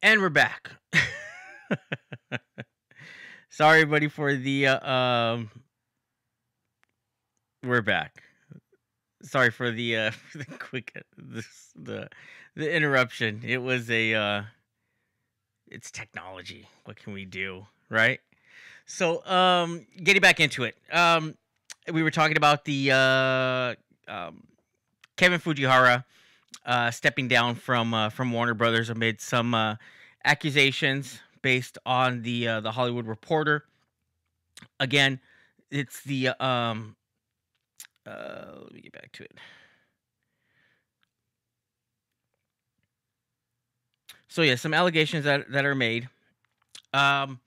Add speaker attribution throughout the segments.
Speaker 1: And we're back. Sorry, everybody, for the we're back. Sorry for the for the quick the interruption. It was a it's technology. What can we do, right? So, getting back into it. We were talking about the Kevin Fujihara stepping down from Warner Brothers amid some accusations based on the Hollywood Reporter. Again, it's the let me get back to it. So yeah, some allegations that are made. Um,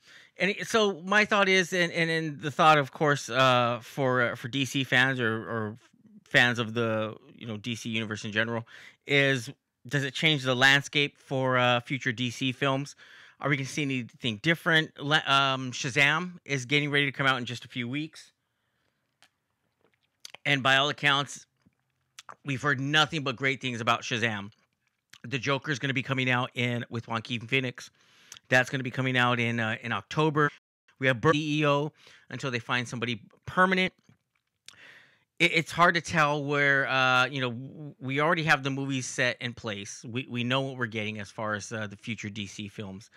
Speaker 1: so my thought is, and the thought, of course, for DC fans or fans of the DC universe in general, is does it change the landscape for future DC films? Are we going to see anything different? Shazam is getting ready to come out in just a few weeks, and by all accounts, we've heard nothing but great things about Shazam. The Joker is going to be coming out in with Joaquin Phoenix. That's going to be coming out in October. We have CEO until they find somebody permanent. It's hard to tell where we already have the movies set in place. We know what we're getting as far as the future DC films.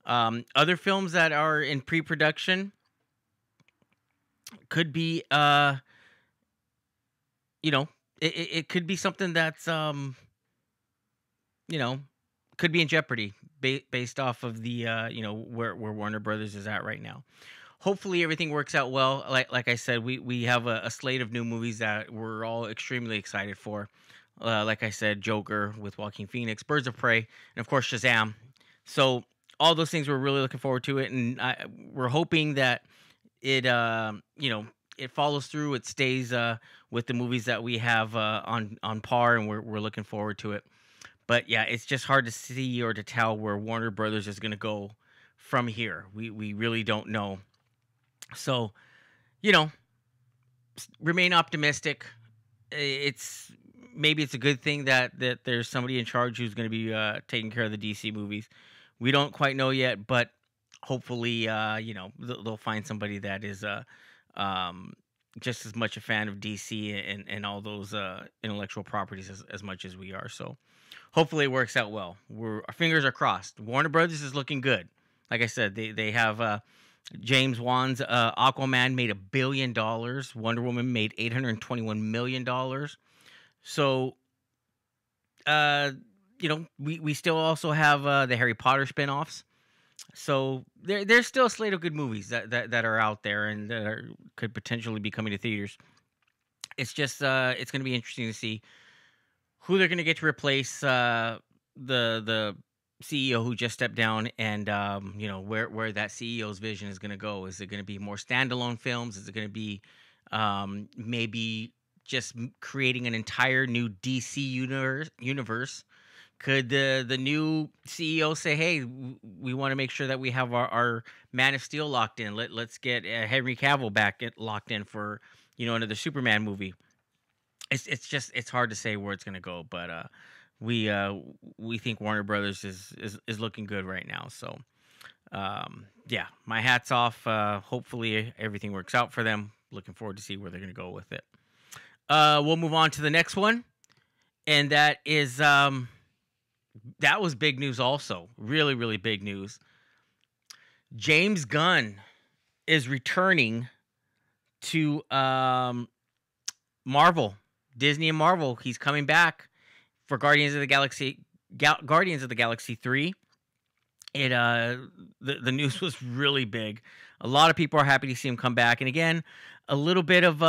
Speaker 1: Other films that are in pre-production could be it could be something that's could be in jeopardy based off of the where Warner Brothers is at right now. Hopefully everything works out well. Like I said, we have a slate of new movies that we're all extremely excited for. Like I said, Joker with Joaquin Phoenix, Birds of Prey, and of course Shazam. So all those things, we're really looking forward to it, and we're hoping that it it follows through. It stays with the movies that we have on par, and we're looking forward to it. But yeah, it's just hard to see or to tell where Warner Brothers is going to go from here. We really don't know. So, you know, remain optimistic. It's maybe it's a good thing that there's somebody in charge who's going to be taking care of the DC movies. We don't quite know yet, but hopefully, they'll find somebody that is um, just as much a fan of DC and all those intellectual properties as much as we are. So hopefully it works out well. Our fingers are crossed. Warner Brothers is looking good. Like I said, they have James Wan's Aquaman made $1 billion. Wonder Woman made $821 million. So, we still also have the Harry Potter spinoffs. So there's still a slate of good movies that are out there and could potentially be coming to theaters. It's just it's going to be interesting to see who they're going to get to replace the CEO who just stepped down, and where that CEO's vision is going to go. Is it going to be more standalone films? Is it going to be maybe just creating an entire new DC universe? Could the new CEO say, "Hey, we want to make sure that we have our Man of Steel locked in. Let's get Henry Cavill back locked in for another Superman movie." It's hard to say where it's going to go, but we think Warner Brothers is looking good right now. So yeah, my hat's off. Hopefully everything works out for them. Looking forward to see where they're going to go with it. We'll move on to the next one, and that is that was big news also. Really, really big news. James Gunn is returning to Marvel, Disney and Marvel. He's coming back for Guardians of the Galaxy 3. It the news was really big. A lot of people are happy to see him come back. And again, a little bit of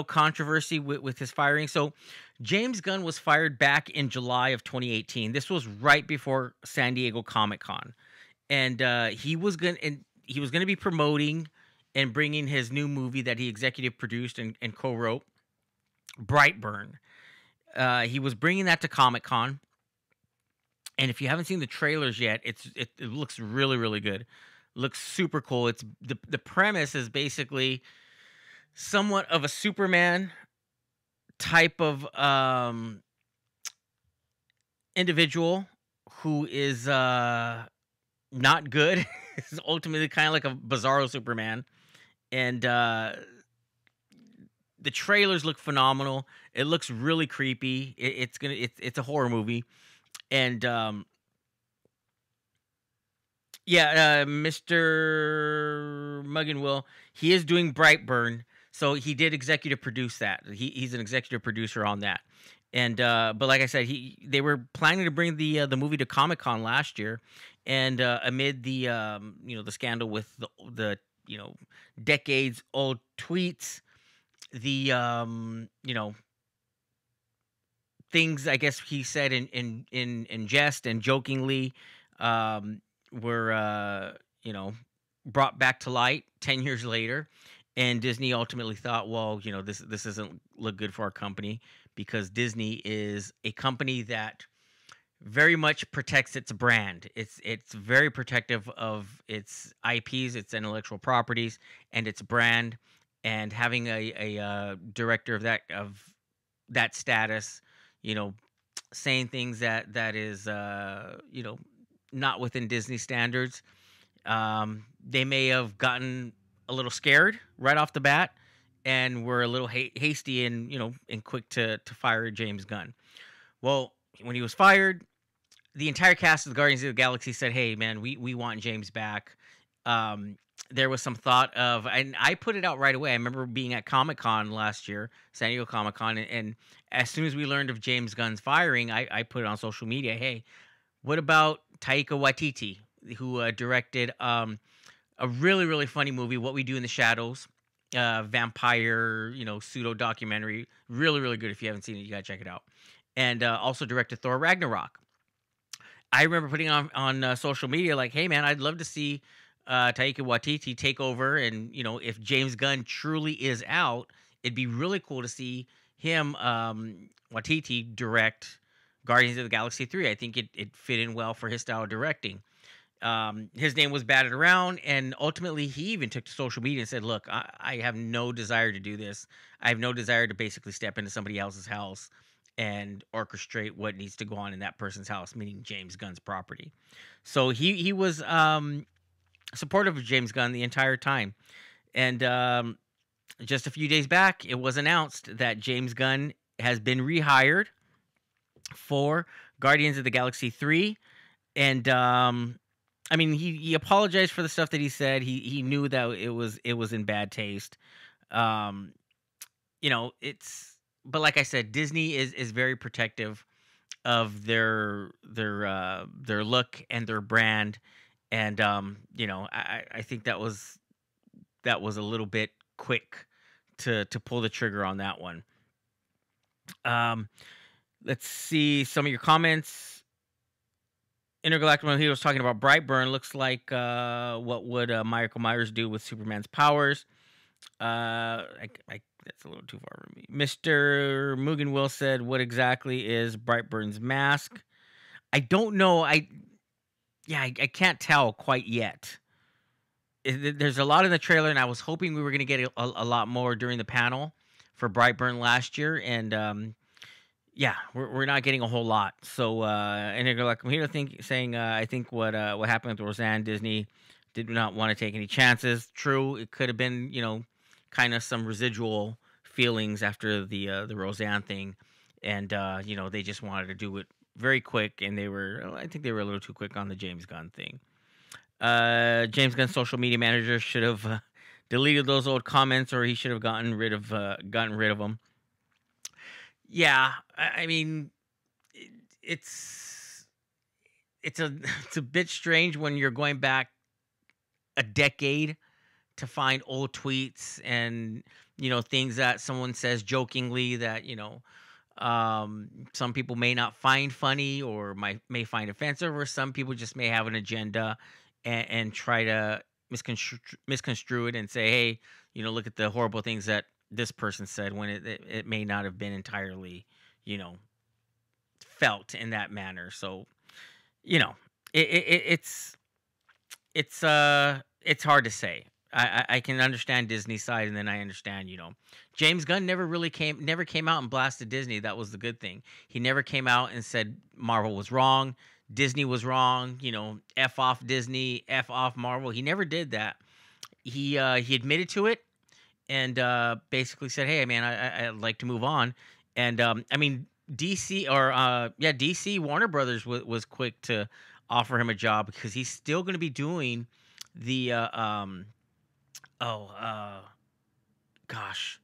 Speaker 1: controversy with his firing. So James Gunn was fired back in July of 2018. This was right before San Diego Comic-Con. And he was going to be promoting and bringing his new movie that he executive produced and co-wrote, Brightburn. He was bringing that to Comic-Con. And if you haven't seen the trailers yet, it looks really, really good. Looks super cool. It's the premise is basically somewhat of a Superman type of individual who is not good. Is ultimately kind of like a bizarro Superman, and the trailers look phenomenal. It looks really creepy. It's a horror movie, and yeah, Mr. Muggenwill, he is doing Brightburn, so he did executive produce that. He's an executive producer on that. And but like I said, they were planning to bring the movie to Comic-Con last year, and amid the the scandal with the decades old tweets, the things I guess he said in jest and jokingly were brought back to light 10 years later, and Disney ultimately thought, well, this doesn't look good for our company, because Disney is a company that very much protects its brand. It's very protective of its IPs, its intellectual properties, and its brand. And having a director of that status, you know, saying things that is not within Disney standards, they may have gotten a little scared right off the bat, and were a little hasty and and quick to fire James Gunn. Well, when he was fired, the entire cast of the Guardians of the Galaxy said, "Hey, man, we want James back." There was some thought of, and I put it out right away. I remember being at Comic Con last year, San Diego Comic Con, and as soon as we learned of James Gunn's firing, I put it on social media. Hey, what about Taika Waititi, who directed a really really funny movie, What We Do in the Shadows, vampire pseudo documentary, really really good. If you haven't seen it, you gotta check it out. And also directed Thor Ragnarok. I remember putting on social media like, "Hey, man, I'd love to see Taika Waititi take over, and if James Gunn truly is out, it'd be really cool to see him, Waititi, direct Guardians of the Galaxy 3. I think it fit in well for his style of directing." His name was batted around, and ultimately he even took to social media and said, "Look, I have no desire to do this. I have no desire to basically step into somebody else's house and orchestrate what needs to go on in that person's house," meaning James Gunn's property. So he was supportive of James Gunn the entire time. And just a few days back, it was announced that James Gunn has been rehired for Guardians of the Galaxy 3. And I mean, he apologized for the stuff that he said. He knew that it was in bad taste. Um, it's, but like I said, Disney is very protective of their look and their brand. And I think that was a little bit quick to pull the trigger on that one. Um, let's see some of your comments. Intergalactic Mojito was talking about Brightburn. Looks like what would Michael Myers do with Superman's powers? That's a little too far from me. Mr. Mugenwill said, "What exactly is Brightburn's mask?" I don't know. I can't tell quite yet. There's a lot in the trailer, and I was hoping we were going to get a lot more during the panel for Brightburn last year, and yeah, we're not getting a whole lot. So, and they're like, I'm here saying, I think what happened with Roseanne, Disney did not want to take any chances. True, it could have been, kind of some residual feelings after the Roseanne thing, and they just wanted to do it very quick, and I think they were a little too quick on the James Gunn thing. James Gunn's social media manager should have deleted those old comments, or he should have gotten rid of them. Yeah, I mean, it's it's a it's a bit strange when you're going back a decade to find old tweets and things that someone says jokingly that some people may not find funny, or may find offensive, or some people just may have an agenda, and try to misconstrue it and say, hey, look at the horrible things that this person said, when it may not have been entirely you know felt in that manner. So it's it's hard to say. I can understand Disney's side, and then I understand, James Gunn never came out and blasted Disney. That was the good thing. He never came out and said Marvel was wrong. Disney was wrong, F off Disney, F off Marvel. He never did that. He admitted to it and basically said, "Hey, man, I'd like to move on." And I mean, DC or DC Warner Brothers was quick to offer him a job because he's still going to be doing the oh gosh,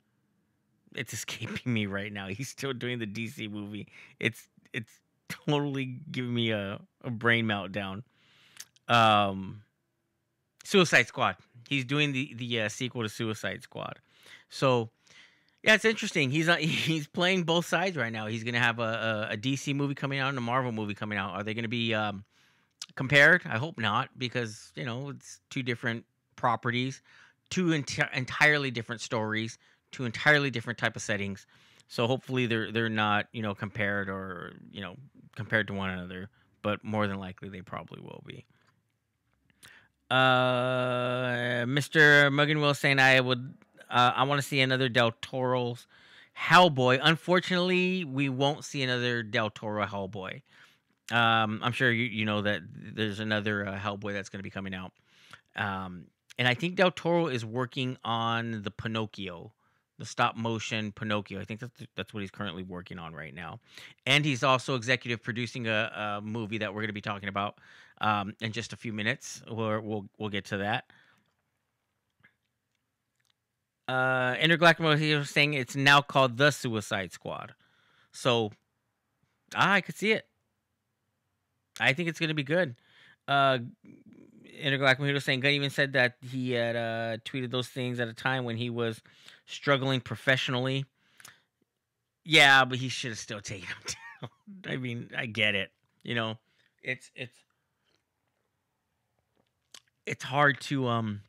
Speaker 1: it's escaping me right now. He's still doing the DC movie. It's totally giving me a brain meltdown. Um, Suicide Squad. He's doing the sequel to Suicide Squad. So yeah, it's interesting. He's playing both sides right now. He's gonna have a DC movie coming out and a Marvel movie coming out. Are they gonna be compared? I hope not, because it's two different properties, two entirely different stories, two entirely different type of settings. So hopefully they're not compared or compared to one another, but more than likely they probably will be. Mr. Muggenwill saying I want to see another Del Toro's Hellboy. Unfortunately, we won't see another Del Toro Hellboy. I'm sure you know that there's another Hellboy that's going to be coming out. And I think Del Toro is working on the Pinocchio, the stop motion Pinocchio. I think that's what he's currently working on right now. And he's also executive producing a movie that we're going to be talking about in just a few minutes. We'll get to that. Intergalactic he was saying it's now called the Suicide Squad. So I could see it. I think it's going to be good. Intergalactic Mojito saying Gunn even said that he had tweeted those things at a time when he was struggling professionally. Yeah, but he should have still taken him down. I mean, I get it. It's hard to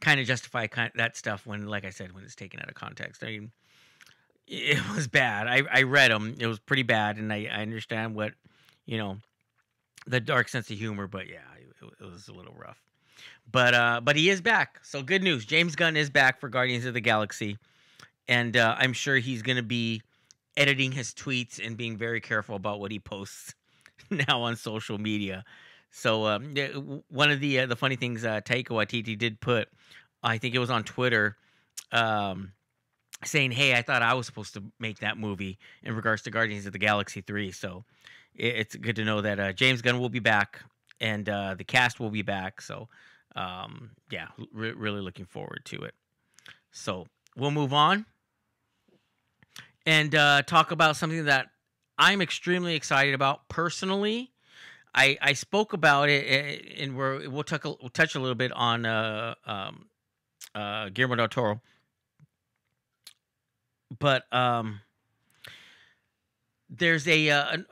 Speaker 1: kind of justify that stuff when, like I said, when it's taken out of context. I mean, it was bad. I read them. It was pretty bad, and I understand what the dark sense of humor, but yeah, it was a little rough. But he is back, so good news. James Gunn is back for Guardians of the Galaxy, and I'm sure he's going to be editing his tweets and being very careful about what he posts now on social media. So one of the funny things Taika Waititi did put, I think it was on Twitter, saying, "Hey, I thought I was supposed to make that movie in regards to Guardians of the Galaxy 3." So it's good to know that James Gunn will be back and the cast will be back. So yeah, really looking forward to it. So we'll move on and talk about something that I'm extremely excited about personally. I spoke about it, and we'll touch a little bit on Guillermo del Toro, but there's a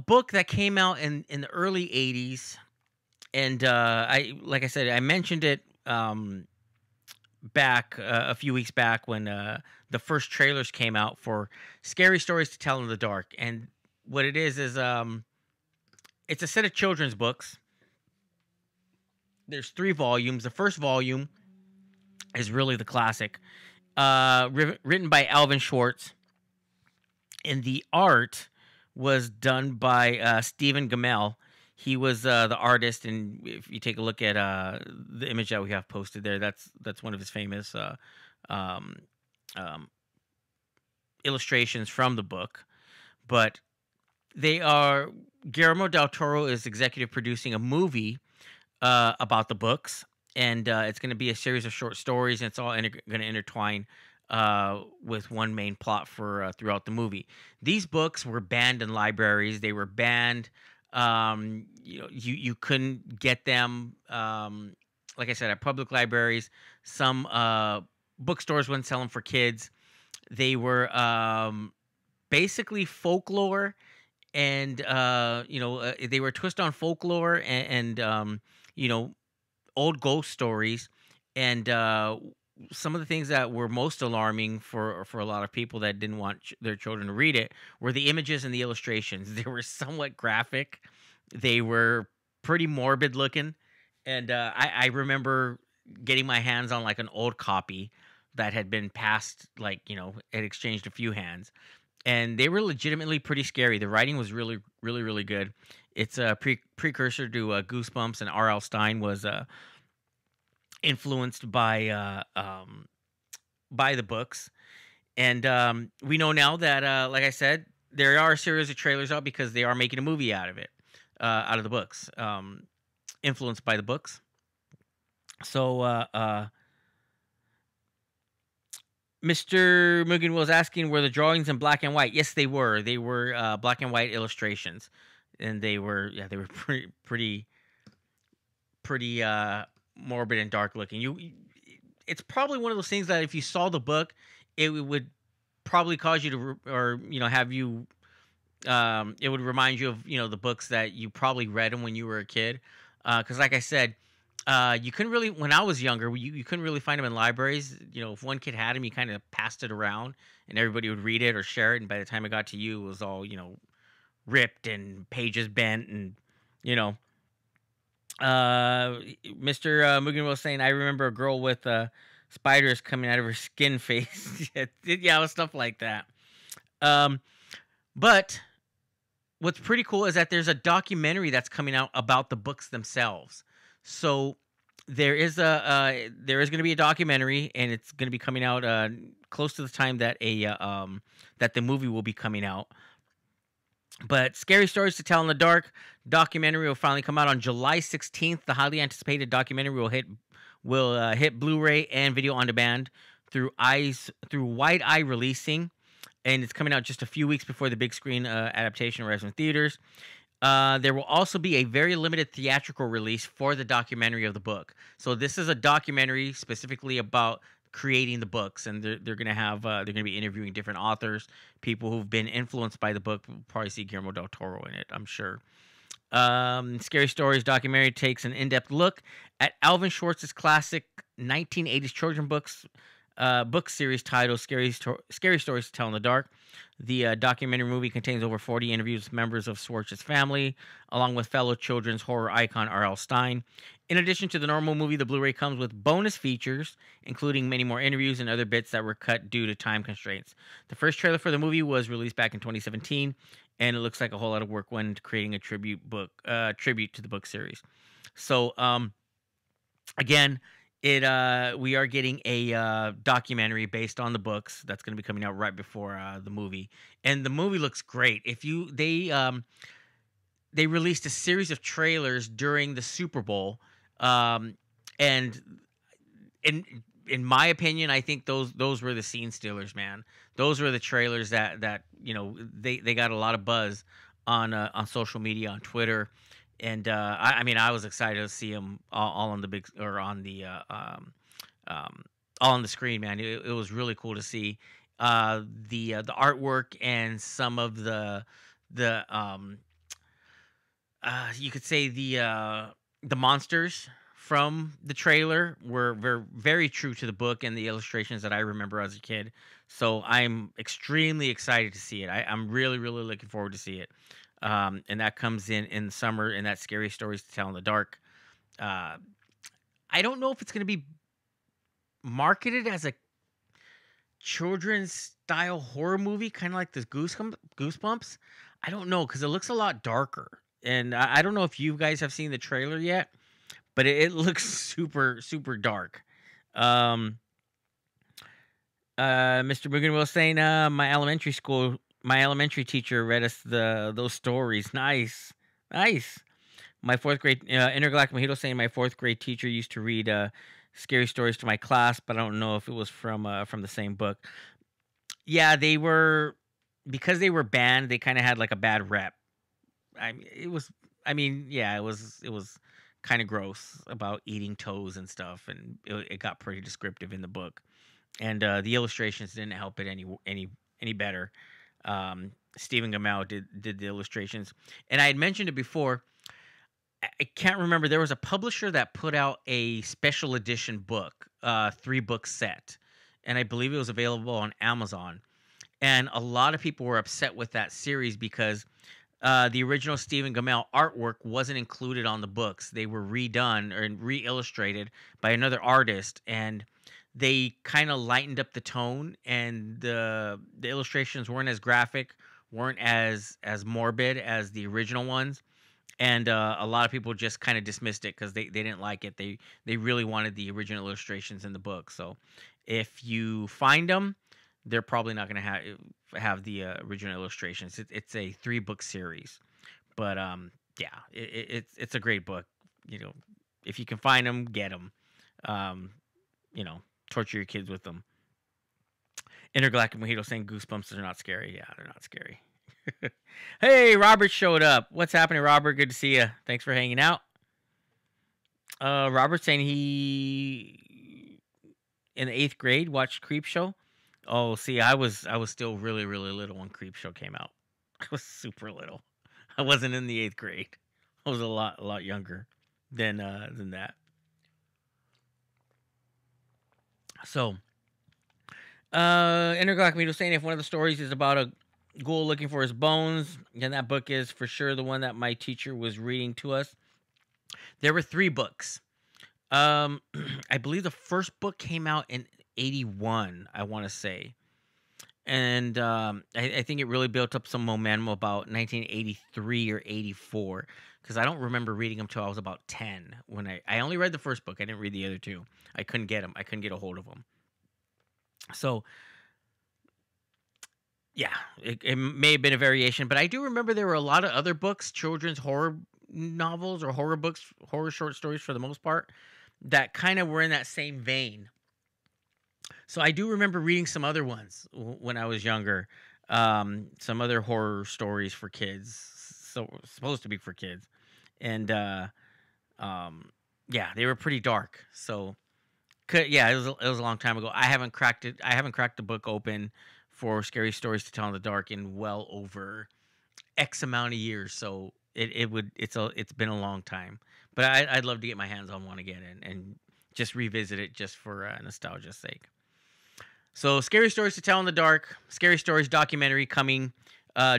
Speaker 1: book that came out in the early '80s, and like I said, I mentioned it back a few weeks back when the first trailers came out for Scary Stories to Tell in the Dark, and what it is it's a set of children's books. There's 3 volumes. The first volume is really the classic, written by Alvin Schwartz, and the art was done by Stephen Gamel. He was the artist, and if you take a look at the image that we have posted there, that's one of his famous illustrations from the book. But Guillermo del Toro is executive producing a movie about the books, and it's going to be a series of short stories, and it's all going to intertwine with one main plot for throughout the movie. These books were banned in libraries. They were banned. You couldn't get them. Like I said, at public libraries. Some bookstores wouldn't sell them for kids. They were basically folklore, and they were twist on folklore and old ghost stories, and some of the things that were most alarming for a lot of people that didn't want their children to read it were the images and the illustrations. They were somewhat graphic. They were pretty morbid looking, and I remember getting my hands on like an old copy that had been passed, it exchanged a few hands, and they were legitimately pretty scary. The writing was really, really, really good, It's a precursor to Goosebumps, and R.L. Stein was influenced by the books. And we know now that, like I said, there are a series of trailers out because they are making a movie out of it, out of the books, influenced by the books. So, Mr. Mugen was asking, were the drawings in black and white? Yes, they were. They were black and white illustrations, and they were pretty morbid and dark looking. It's probably one of those things that if you saw the book, it would probably cause you to, or have you, it would remind you of the books that you probably read them when you were a kid. Because like I said, you couldn't really, when I was younger, you couldn't really find them in libraries. If one kid had them, you kind of passed it around, and everybody would read it or share it. And by the time it got to you, it was all ripped and pages bent, and you know. Mr. Mugen was saying, I remember a girl with spiders coming out of her skin face. Yeah, it was stuff like that. Um, but what's pretty cool is that there's a documentary that's coming out about the books themselves. So there is going to be a documentary, and it's going to be coming out close to the time that that the movie will be coming out. But Scary Stories to Tell in the Dark documentary will finally come out on July 16th. The highly anticipated documentary will hit Blu-ray and video on demand through Wide Eye Releasing, and it's coming out just a few weeks before the big screen adaptation arrives in theaters. There will also be a very limited theatrical release for the documentary of the book. So this is a documentary specifically about creating the books, and they're gonna have they're gonna be interviewing different authors, people who've been influenced by the book. We'll probably see Guillermo del Toro in it, I'm sure. Scary Stories documentary takes an in-depth look at Alvin Schwartz's classic 1980s children book series titled Scary Stories to Tell in the Dark. The documentary movie contains over 40 interviews with members of Schwartz's family, along with fellow children's horror icon R.L. Stein. In addition to the normal movie, the Blu-ray comes with bonus features, including many more interviews and other bits that were cut due to time constraints. The first trailer for the movie was released back in 2017, and it looks like a whole lot of work went into creating a tribute to the book series. So, again, we are getting a documentary based on the books that's going to be coming out right before the movie, and the movie looks great. They released a series of trailers during the Super Bowl, and in my opinion, I think those were the scene stealers, man. Those were the trailers that they got a lot of buzz on social media, on Twitter, and I mean, I was excited to see them all on the big, or on the all on the screen, man. It was really cool to see the artwork and some of the you could say the monsters from the trailer were very, very true to the book and the illustrations that I remember as a kid. So I'm extremely excited to see it. I'm really, really looking forward to see it. And that comes in the summer, and that Scary Stories to Tell in the Dark. Uh, I don't know if it's going to be marketed as a children's style horror movie, kind of like this Goosebumps. I don't know, because it looks a lot darker. And I don't know if you guys have seen the trailer yet, but it looks super, super dark. Um, Mr. Mugen was saying, my elementary teacher read us those stories. Nice, nice. My fourth grade Intergalactic Mojito saying my fourth grade teacher used to read scary stories to my class, but I don't know if it was from the same book. Yeah, they were, because they were banned. They kind of had like a bad rep. It was. I mean, yeah, it was kind of gross about eating toes and stuff, and it got pretty descriptive in the book, and the illustrations didn't help it any better. Stephen Gamau did the illustrations, and I had mentioned it before. I can't remember. There was a publisher that put out a special edition book, 3-book set, and I believe it was available on Amazon. And a lot of people were upset with that series because the original Stephen Gamel artwork wasn't included on the books. They were redone or re-illustrated by another artist, and they kind of lightened up the tone, and the illustrations weren't as graphic, weren't as morbid as the original ones. and a lot of people just kind of dismissed it because they didn't like it. They really wanted the original illustrations in the book. So if you find them, they're probably not going to have the original illustrations. It's a 3-book series, but yeah, it's a great book. You know, if you can find them, get them. Um, you know, torture your kids with them. Intergalactic Mojito saying Goosebumps are not scary. Yeah, they're not scary. Hey, Robert showed up. What's happening, Robert? Good to see you. Thanks for hanging out. Robert saying he in the 8th grade watched Creep Show. Oh, see, I was still really little when Creep Show came out. I was super little. I wasn't in the 8th grade. I was a lot younger than that. So, Intergalactic was saying if one of the stories is about a ghoul looking for his bones, then that book is for sure the one that my teacher was reading to us. There were 3 books. I believe the first book came out in 81, I want to say. And I think it really built up some momentum about 1983 or 84, because I don't remember reading them till I was about 10. When I only read the first book. I didn't read the other 2. I couldn't get them. I couldn't get a hold of them. So, yeah, it may have been a variation, but I do remember there were a lot of other books, children's horror novels or horror books, horror short stories for the most part, that kind of were in that same vein. So I do remember reading some other ones when I was younger, some other horror stories for kids, so supposed to be for kids, and yeah, they were pretty dark. So yeah, it was a long time ago. I haven't cracked it. I haven't cracked the book open for Scary Stories to Tell in the Dark in well over X amount of years. So it's been a long time. But I'd love to get my hands on one again and just revisit it just for nostalgia's sake. So Scary Stories to Tell in the Dark, Scary Stories documentary coming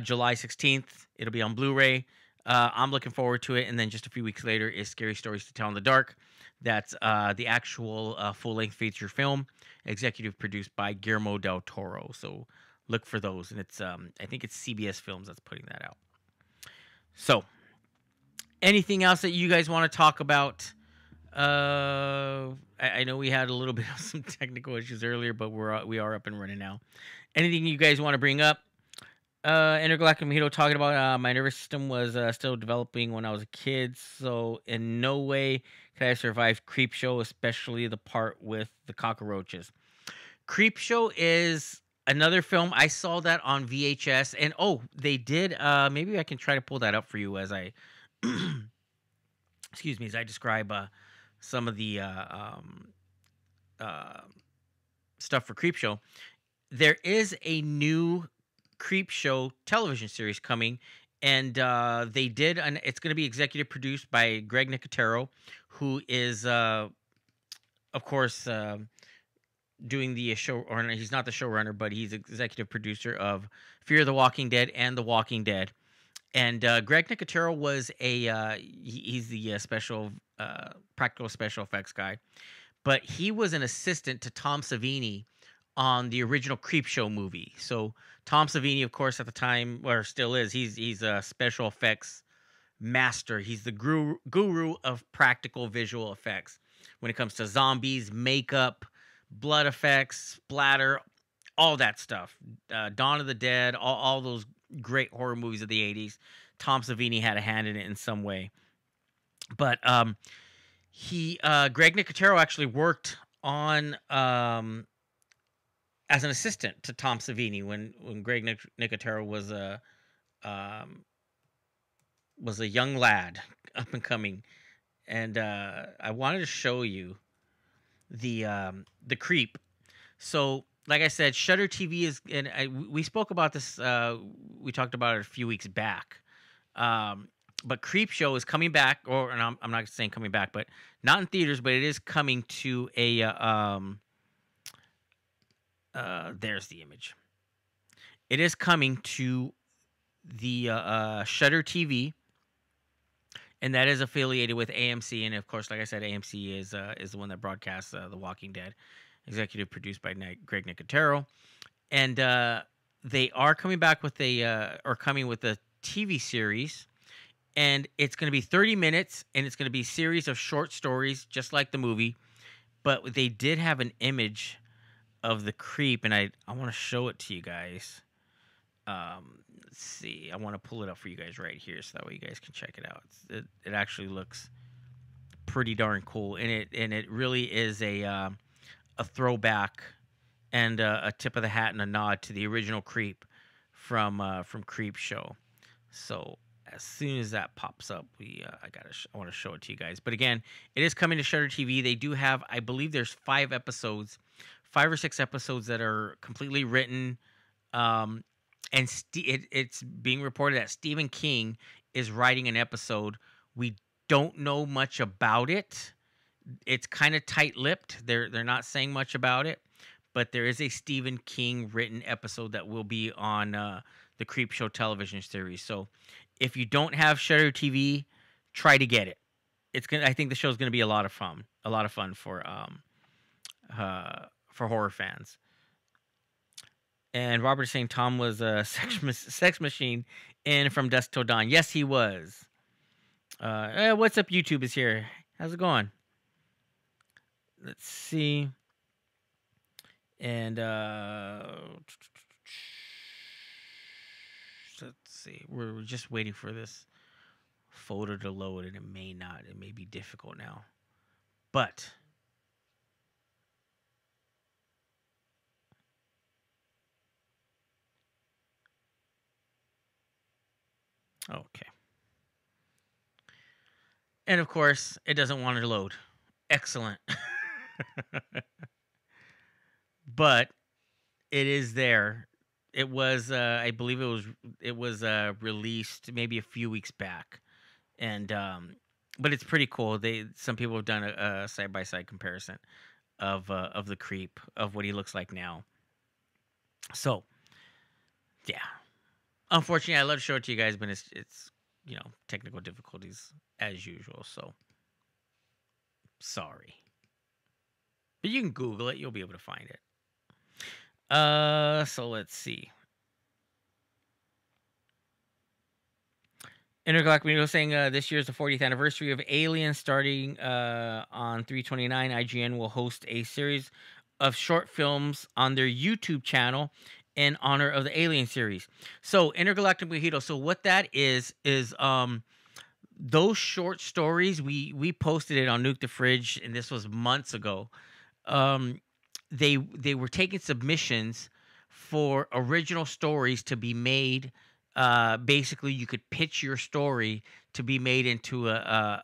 Speaker 1: July 16th. It'll be on Blu-ray. I'm looking forward to it. And then just a few weeks later is Scary Stories to Tell in the Dark. That's the actual full-length feature film, executive produced by Guillermo del Toro. So look for those. And it's I think it's CBS Films that's putting that out. So anything else that you guys want to talk about? I know we had a little bit of some technical issues earlier, but we are up and running now. Anything you guys want to bring up? Intergalactic Mojito talking about my nervous system was still developing when I was a kid, so in no way could I survive Creep Show, especially the part with the cockroaches. Creep Show is another film. I saw that on VHS, and they did. Maybe I can try to pull that up for you as I, excuse me, as I describe some of the stuff for Creep Show. There is a new Creep Show television series coming, and they did, and it's going to be executive produced by Greg Nicotero, who is, of course, doing the show, or he's not the showrunner, but he's executive producer of Fear the Walking Dead and The Walking Dead. And Greg Nicotero was he's the practical special effects guy, but he was an assistant to Tom Savini on the original Creep Show movie. So Tom Savini, of course, at the time, or still is, he's a special effects master. He's the guru of practical visual effects when it comes to zombies, makeup, blood effects, splatter, all that stuff. Dawn of the Dead, all those great horror movies of the 80s. Tom Savini had a hand in it in some way. But Greg Nicotero actually worked on as an assistant to Tom Savini when Greg Nicotero was a young lad, up and coming. And I wanted to show you the Creep. So, like I said, Shudder TV is, and we spoke about this. We talked about it a few weeks back. But Creep Show is coming back, and I'm not saying coming back, but not in theaters, but it is coming to a. There's the image. It is coming to the Shudder TV, and that is affiliated with AMC. And of course, like I said, AMC is the one that broadcasts The Walking Dead. Executive produced by Greg Nicotero, and they are coming back with coming with a TV series. and it's going to be 30 minutes, and it's going to be a series of short stories, just like the movie. But they did have an image of the creep, and I want to show it to you guys. Let's see. I want to pull it up for you guys right here, so that way you guys can check it out. It actually looks pretty darn cool, and it really is a throwback and a tip of the hat and a nod to the original Creep from Creep Show. So as soon as that pops up, I want to show it to you guys. But again, it is coming to Shutter TV. They do have, I believe, there's 5 or 6 episodes that are completely written. And it's being reported that Stephen King is writing an episode. We don't know much about it. It's kind of tight-lipped. They're not saying much about it, but there is a Stephen King written episode that will be on the Creep Show television series. So if you don't have Shutter TV, try to get it. I think the show's gonna be a lot of fun. A lot of fun for horror fans. And Robert is saying Tom was a sex machine in From Dusk Till Dawn. Yes, he was. What's up, YouTube is here. How's it going? Let's see. And let's see. We're just waiting for this photo to load, and it may not. It may be difficult now. But okay. And of course, it doesn't want to load. Excellent. But it is there. It was, I believe it was released maybe a few weeks back, and but it's pretty cool. Some people have done a side by side comparison of the creep, of what he looks like now. So yeah, unfortunately, I love to show it to you guys, but it's technical difficulties as usual. So sorry, but you can Google it. You'll be able to find it. So let's see. Intergalactic Media saying this year is the 40th anniversary of Alien. Starting on 3/29, IGN will host a series of short films on their YouTube channel in honor of the Alien series. So Intergalactic Mojito. So what that is those short stories, we posted it on Nuke the Fridge, and this was months ago. They were taking submissions for original stories to be made. Basically, you could pitch your story to be made into a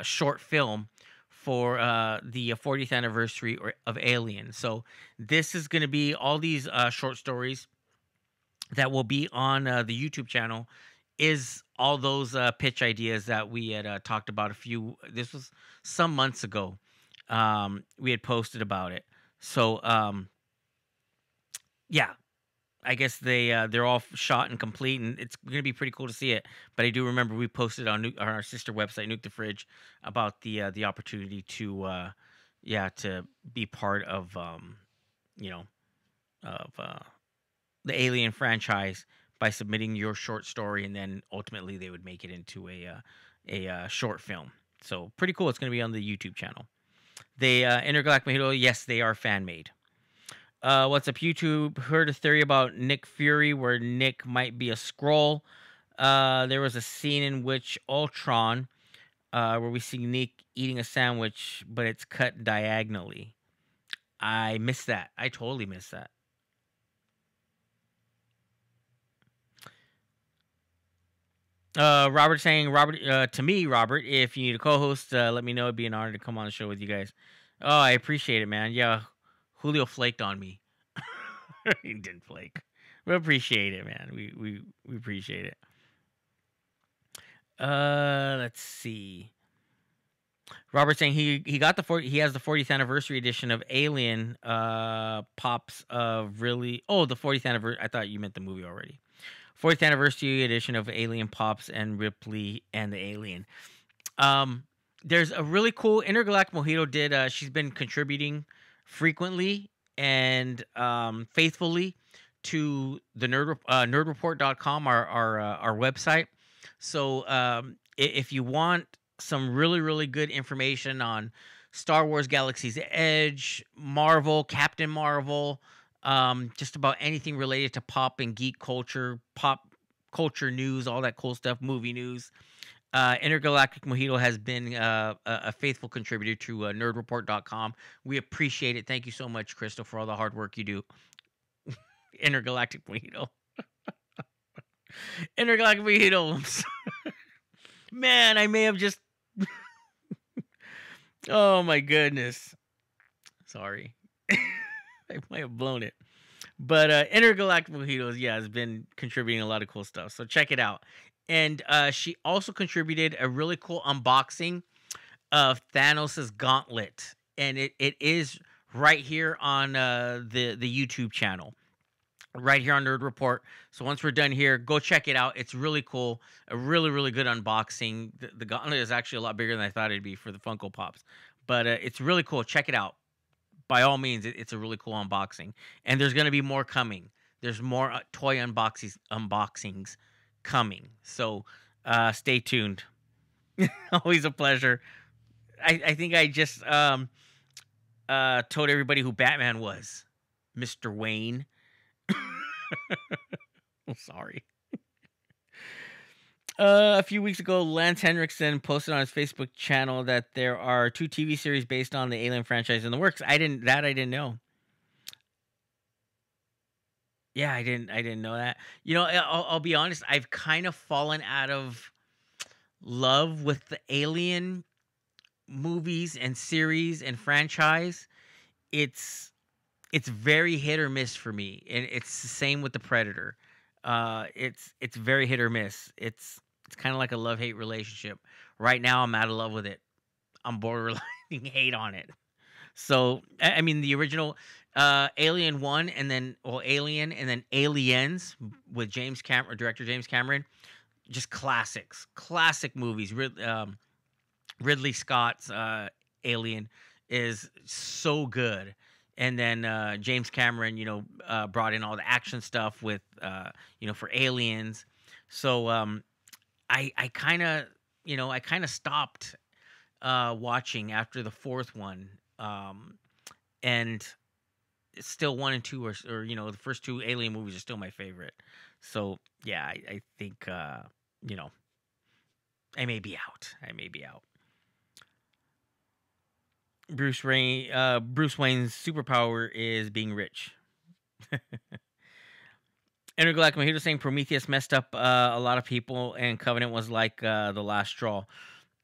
Speaker 1: short film for the 40th anniversary of Alien. So this is going to be all these short stories that will be on the YouTube channel. Is all those pitch ideas that we had talked about this was some months ago. We had posted about it. So yeah, I guess they're all shot and complete, and it's gonna be pretty cool to see it. But I do remember we posted on our sister website, Nuke the Fridge, about the opportunity to to be part of the Alien franchise by submitting your short story, and then ultimately they would make it into a short film. So pretty cool. It's gonna be on the YouTube channel. The Intergalactic Mojito, yes, they are fan made. What's up, YouTube? Heard a theory about Nick Fury where Nick might be a Skrull. There was a scene in which Ultron, where we see Nick eating a sandwich, but it's cut diagonally. I missed that. I totally missed that. Robert saying, to me, Robert, if you need a co-host, let me know. It'd be an honor to come on the show with you guys. Oh, I appreciate it, man. Yeah, Julio flaked on me. He didn't flake. We appreciate it, man. We appreciate it. Let's see. Robert saying he got he has the 40th anniversary edition of Alien. Pops of really the 40th anniversary. I thought you meant the movie already. 40th anniversary edition of Alien Pops and Ripley and the Alien. There's a really cool Intergalactic Mojito did. She's been contributing frequently and faithfully to the nerdreport.com, our website. So if you want some really, really good information on Star Wars Galaxy's Edge, Marvel, Captain Marvel, just about anything related to pop and geek culture, pop culture news, all that cool stuff, movie news. Intergalactic Mojito has been a faithful contributor to nerdreport.com. We appreciate it. Thank you so much, Crystal, for all the hard work you do. Intergalactic Mojito. Intergalactic Mojito. Man, I may have just. Oh my goodness. Sorry. I might have blown it. But Intergalactic Mojitos, yeah, has been contributing a lot of cool stuff. So check it out. And she also contributed a really cool unboxing of Thanos' gauntlet. And it is right here on the YouTube channel. Right here on Nerd Report. So once we're done here, go check it out. It's really cool. A really, really good unboxing. The gauntlet is actually a lot bigger than I thought it'd be for the Funko Pops. But it's really cool. Check it out. By all means, it's a really cool unboxing. And there's going to be more coming. There's more toy unboxings coming. So stay tuned. Always a pleasure. I think I just told everybody who Batman was. Mr. Wayne. I'm sorry. A few weeks ago, Lance Henriksen posted on his Facebook channel that there are 2 TV series based on the Alien franchise in the works. I didn't know. Yeah, I didn't know that. You know, I'll be honest. I've kind of fallen out of love with the Alien movies and series and franchise. It's very hit or miss for me, and it's the same with the Predator. It's very hit or miss. It's kind of like a love-hate relationship. Right now, I'm out of love with it. I'm borderline hate on it. So, I mean, the original Alien 1 and then Alien and then Aliens with director James Cameron, just classics. Classic movies. Ridley Scott's Alien is so good. And then James Cameron, brought in all the action stuff with, for Aliens. So I kind of stopped watching after the fourth one, and it's still 1 and 2 or the first 2 Alien movies are still my favorite. So yeah, I think I may be out. Bruce Wayne's superpower is being rich. Intergalactic Mojito saying Prometheus messed up a lot of people, and Covenant was like the last straw.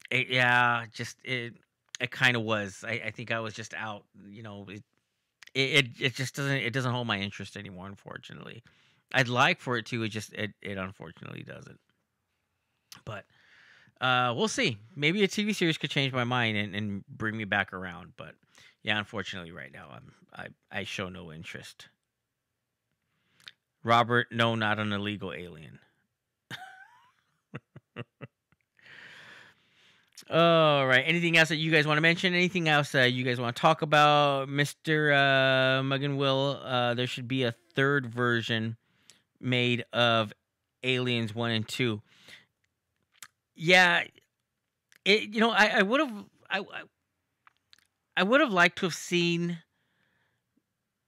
Speaker 1: It kind of was. I think I was just out. It just doesn't hold my interest anymore. Unfortunately, I'd like for it to. It unfortunately doesn't. But we'll see. Maybe a TV series could change my mind and bring me back around. But yeah, unfortunately, right now I show no interest. Robert, no, not an illegal alien. All right. Anything else that you guys want to mention? Anything else you guys want to talk about? Mr. Muggan Will, there should be a 3rd version made of Aliens 1 and 2. Yeah, I would have I would have liked to have seen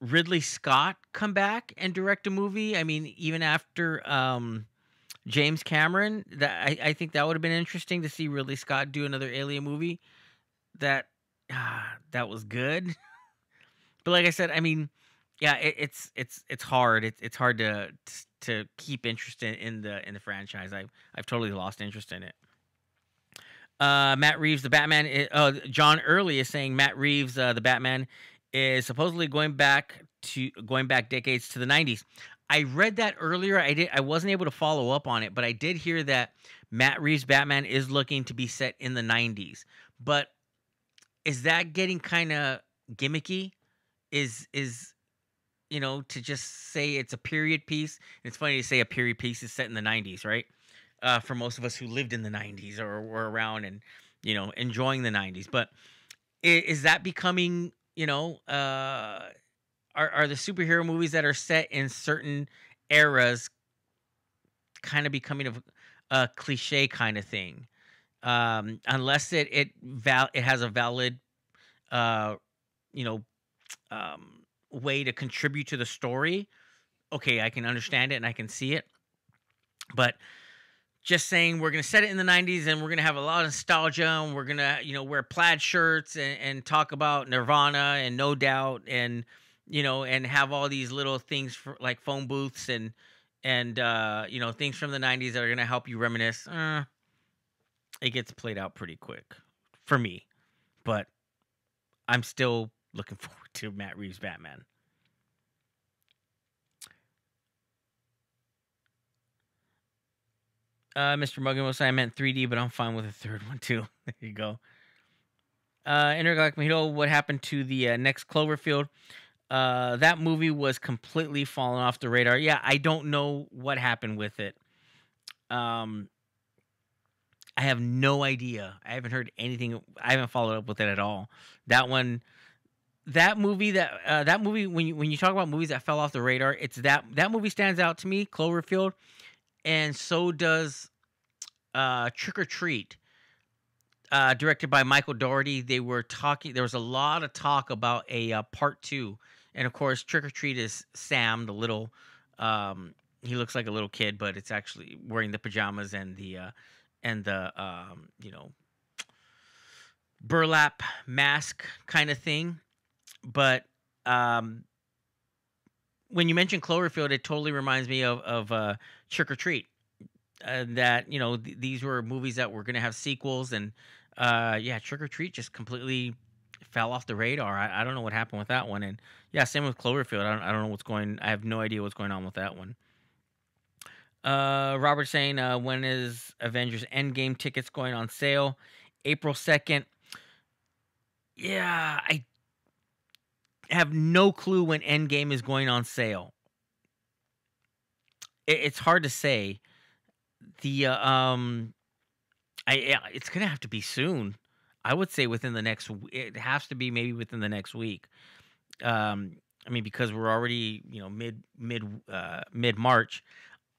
Speaker 1: Ridley Scott come back and direct a movie. I mean, even after James Cameron, I think that would have been interesting to see Ridley Scott do another Alien movie. That was good. But like I said, I mean, yeah, it's hard. It's hard to keep interest in the franchise. I've totally lost interest in it. Matt Reeves, the Batman. John Early is saying Matt Reeves, the Batman, is supposedly going back decades to the 90s. I read that earlier. I wasn't able to follow up on it, but I did hear that Matt Reeves' Batman is looking to be set in the 90s. But is that getting kind of gimmicky? Is to just say it's a period piece? It's funny to say a period piece is set in the 90s, right? For most of us who lived in the 90s or were around and enjoying the 90s. But is that becoming, are the superhero movies that are set in certain eras kind of becoming a cliche kind of thing. Unless it has a valid uh you know way to contribute to the story. Okay, I can understand it and I can see it. But just saying we're going to set it in the 90s and we're going to have a lot of nostalgia and we're going to, wear plaid shirts and talk about Nirvana and No Doubt and, and have all these little things for like phone booths and things from the 90s that are going to help you reminisce. It gets played out pretty quick for me, but I'm still looking forward to Matt Reeves' Batman. Mr. Muggan will say I meant 3D, but I'm fine with a third one too. There you go. Intergalactic Mojito, what happened to the next Cloverfield? That movie was completely fallen off the radar. Yeah, I don't know what happened with it. I have no idea. I haven't heard anything. I haven't followed up with it at all. That one, that movie. When you talk about movies that fell off the radar, it's that movie stands out to me. Cloverfield, and so does Trick or Treat. Directed by Michael Dougherty. They were talking. There was a lot of talk about a part two, and of course, Trick or Treat is Sam, the little. He looks like a little kid, but it's actually wearing the pajamas and the burlap mask kind of thing. But when you mention Cloverfield, it totally reminds me of Trick or Treat. That these were movies that were going to have sequels, and yeah, Trick or Treat just completely fell off the radar. I don't know what happened with that one, and yeah, same with Cloverfield. I don't know what's going. I have no idea what's going on with that one. Robert saying, when is Avengers Endgame tickets going on sale? April 2nd. Yeah, I have no clue when Endgame is going on sale. It's hard to say. It's gonna have to be soon. I would say within the next. It has to be maybe within the next week. I mean, because we're already mid March.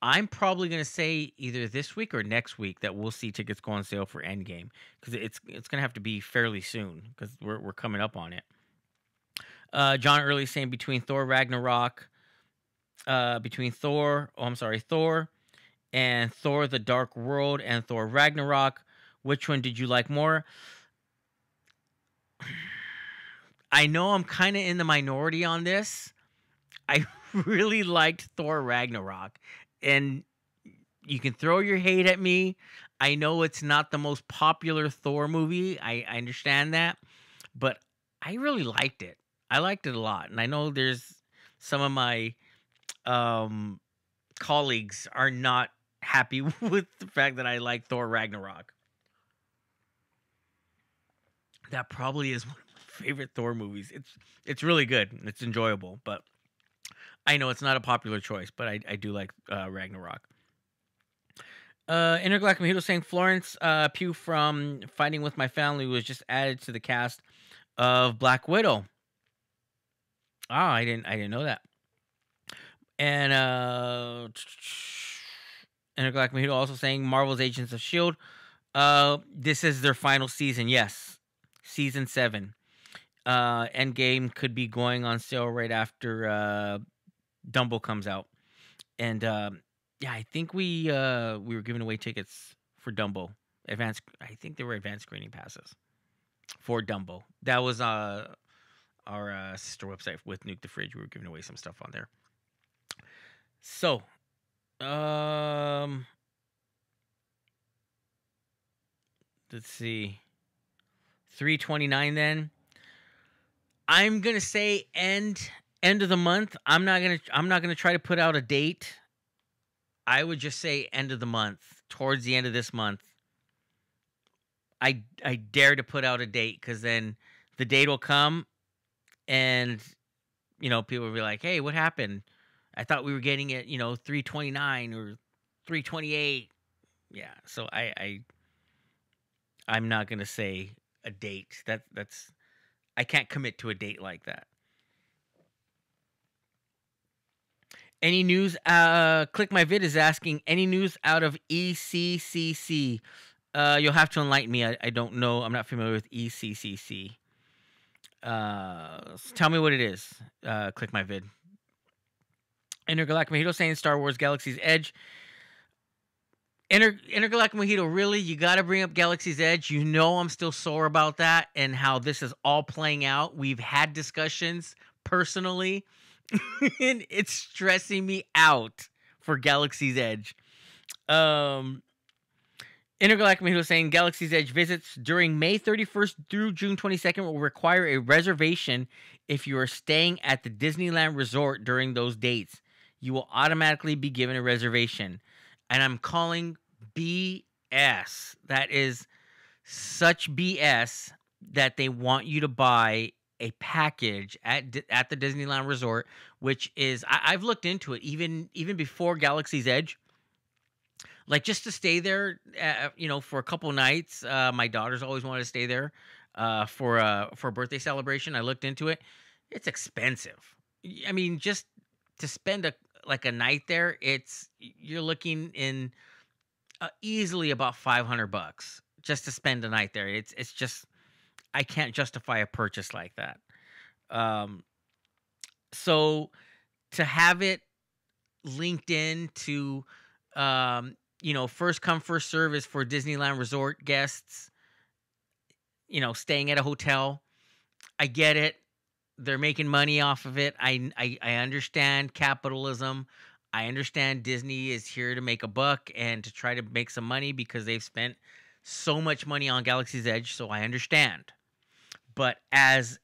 Speaker 1: I'm probably gonna say either this week or next week that we'll see tickets go on sale for Endgame, because it's gonna have to be fairly soon because we're coming up on it. John Early saying between Thor Ragnarok, Thor and Thor: The Dark World and Thor Ragnarok, which one did you like more? I know I'm kind of in the minority on this. I really liked Thor Ragnarok, and you can throw your hate at me. I know it's not the most popular Thor movie. I understand that, but I really liked it. I liked it a lot, and I know there's some of my colleagues are not happy with the fact that I like Thor Ragnarok. That probably is one of my favorite Thor movies. It's really good. It's enjoyable, but I know it's not a popular choice, but I do like Ragnarok. Intergalactic Mojito saying Florence Pugh from Fighting with My Family was just added to the cast of Black Widow. Ah, I didn't know that. And Intergalactic Mojito also saying Marvel's Agents of Shield. This is their final season. Yes, season 7. Endgame could be going on sale right after Dumbo comes out, and yeah, I think we were giving away tickets for Dumbo. I think they were advanced screening passes for Dumbo. That was our sister website with Nuke the Fridge. We were giving away some stuff on there. So, let's see. 3/29 then. I'm going to say end of the month. I'm not going to try to put out a date. I would just say end of the month, towards the end of this month. I dare to put out a date, cuz then the date will come and people will be like, "Hey, what happened? I thought we were getting it, 3/29 or 3/28." Yeah, so I'm not going to say a date. That's I can't commit to a date like that. Any news? Click my vid is asking any news out of ECCC. You'll have to enlighten me. I don't know. I'm not familiar with ECCC. Tell me what it is. Click my vid. Intergalactic Mojito saying Star Wars Galaxy's Edge. Intergalactic Mojito, really? You got to bring up Galaxy's Edge. You know I'm still sore about that and how this is all playing out. We've had discussions personally, and it's stressing me out for Galaxy's Edge. Intergalactic Mojito saying Galaxy's Edge visits during May 31st through June 22nd will require a reservation if you are staying at the Disneyland Resort during those dates. You will automatically be given a reservation. And I'm calling BS. That is such BS that they want you to buy a package at the Disneyland Resort, which is I've looked into it even before Galaxy's Edge. Like just to stay there, for a couple nights. My daughters always wanted to stay there for a birthday celebration. I looked into it; it's expensive. I mean, just to spend a night there, you're looking in easily about $500 just to spend a night there. It's just I can't justify a purchase like that. So to have it linked in to first come first service for Disneyland Resort guests, staying at a hotel. I get it. They're making money off of it. I understand capitalism. I understand Disney is here to make a buck and to try to make some money because they've spent so much money on Galaxy's Edge, so I understand. But as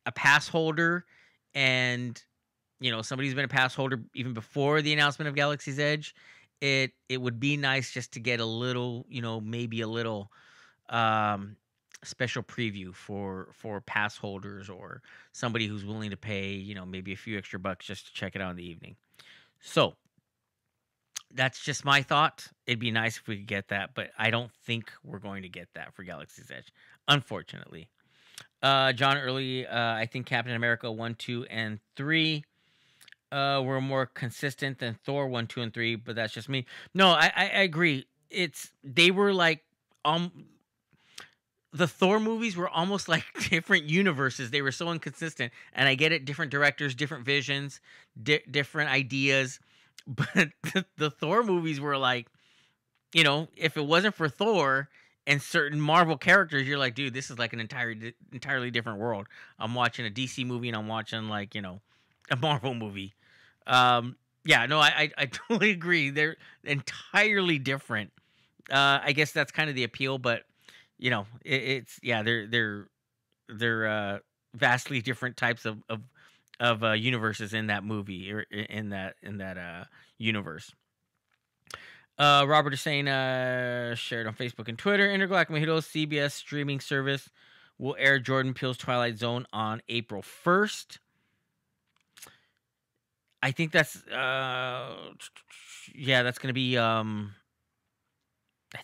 Speaker 1: a pass holder and somebody who's been a pass holder even before the announcement of Galaxy's Edge, it would be nice just to get a little, maybe a little special preview for pass holders or somebody who's willing to pay, maybe a few extra bucks just to check it out in the evening. So that's just my thought. It'd be nice if we could get that, but I don't think we're going to get that for Galaxy's Edge, unfortunately. John Early, I think Captain America 1, 2, and 3 were more consistent than Thor 1, 2, and 3, but that's just me. No, I agree. They were like the Thor movies were almost like different universes. They were so inconsistent, and I get it. Different directors, different visions, different ideas. But the Thor movies were like, if it wasn't for Thor and certain Marvel characters, you're like, dude, this is like an entirely different world. I'm watching a DC movie and I'm watching a Marvel movie. Yeah, no, I totally agree. They're entirely different. I guess that's kind of the appeal, but they're vastly different types of universes in that movie or in that universe. Robert is saying, shared on Facebook and Twitter, Intergalactic Mojito CBS streaming service will air Jordan Peele's Twilight Zone on April 1st. I think that's that's going to be I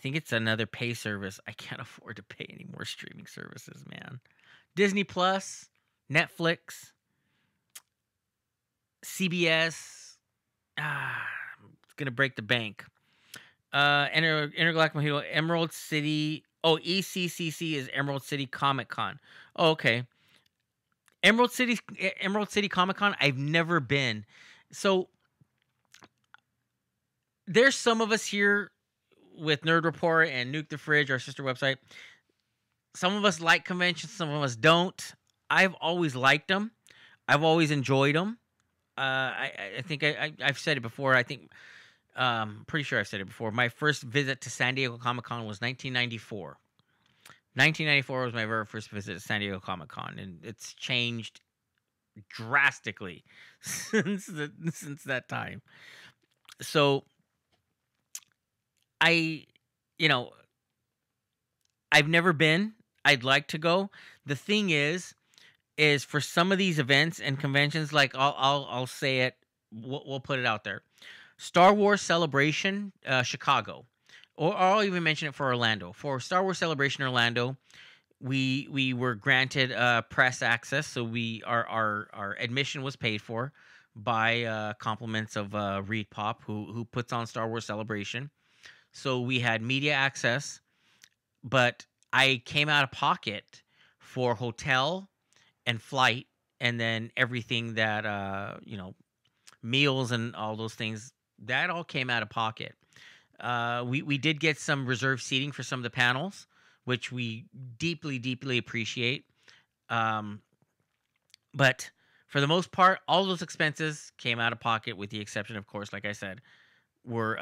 Speaker 1: think it's another pay service. I can't afford to pay any more streaming services, man. Disney Plus, Netflix, CBS. It's going to break the bank. Intergalactic Mojito, Emerald City. Oh, ECCC is Emerald City Comic Con. Oh, okay. Emerald City Comic Con. I've never been. So there's some of us here with Nerd Report and Nuke the Fridge, our sister website. Some of us like conventions, some of us don't. I've always liked them. I've always enjoyed them. I think I've said it before. I think pretty sure I've said it before. My first visit to San Diego Comic Con was 1994. 1994 was my very first visit to San Diego Comic Con, and it's changed drastically since that time. So I've never been. I'd like to go. The thing is for some of these events and conventions, like I'll say it. We'll put it out there. Star Wars Celebration, Chicago, or I'll even mention it for Orlando. For Star Wars Celebration Orlando, we were granted press access, so our admission was paid for. by compliments of Reed Pop, who puts on Star Wars Celebration. So we had media access, but I came out of pocket for hotel and flight, and then everything that meals and all those things, that all came out of pocket. We did get some reserved seating for some of the panels, which we deeply appreciate. Um, but for the most part, all those expenses came out of pocket, with the exception, of course, like I said, were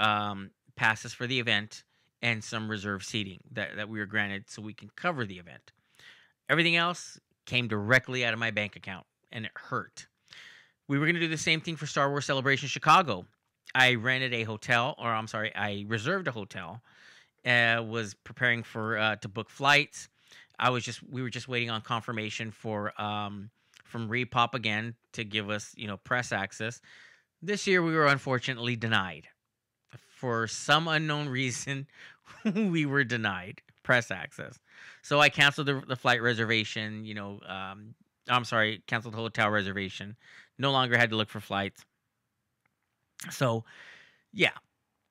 Speaker 1: passes for the event and some reserved seating that we were granted so we can cover the event. Everything else came directly out of my bank account, and it hurt. We were going to do the same thing for Star Wars Celebration Chicago. I rented a hotel, or I'm sorry, I reserved a hotel. Was preparing for to book flights. We were just waiting on confirmation from Repop again to give us press access. This year we were unfortunately denied for some unknown reason. We were denied press access, so I canceled the flight reservation. I'm sorry, canceled the hotel reservation. No longer had to look for flights. So, yeah,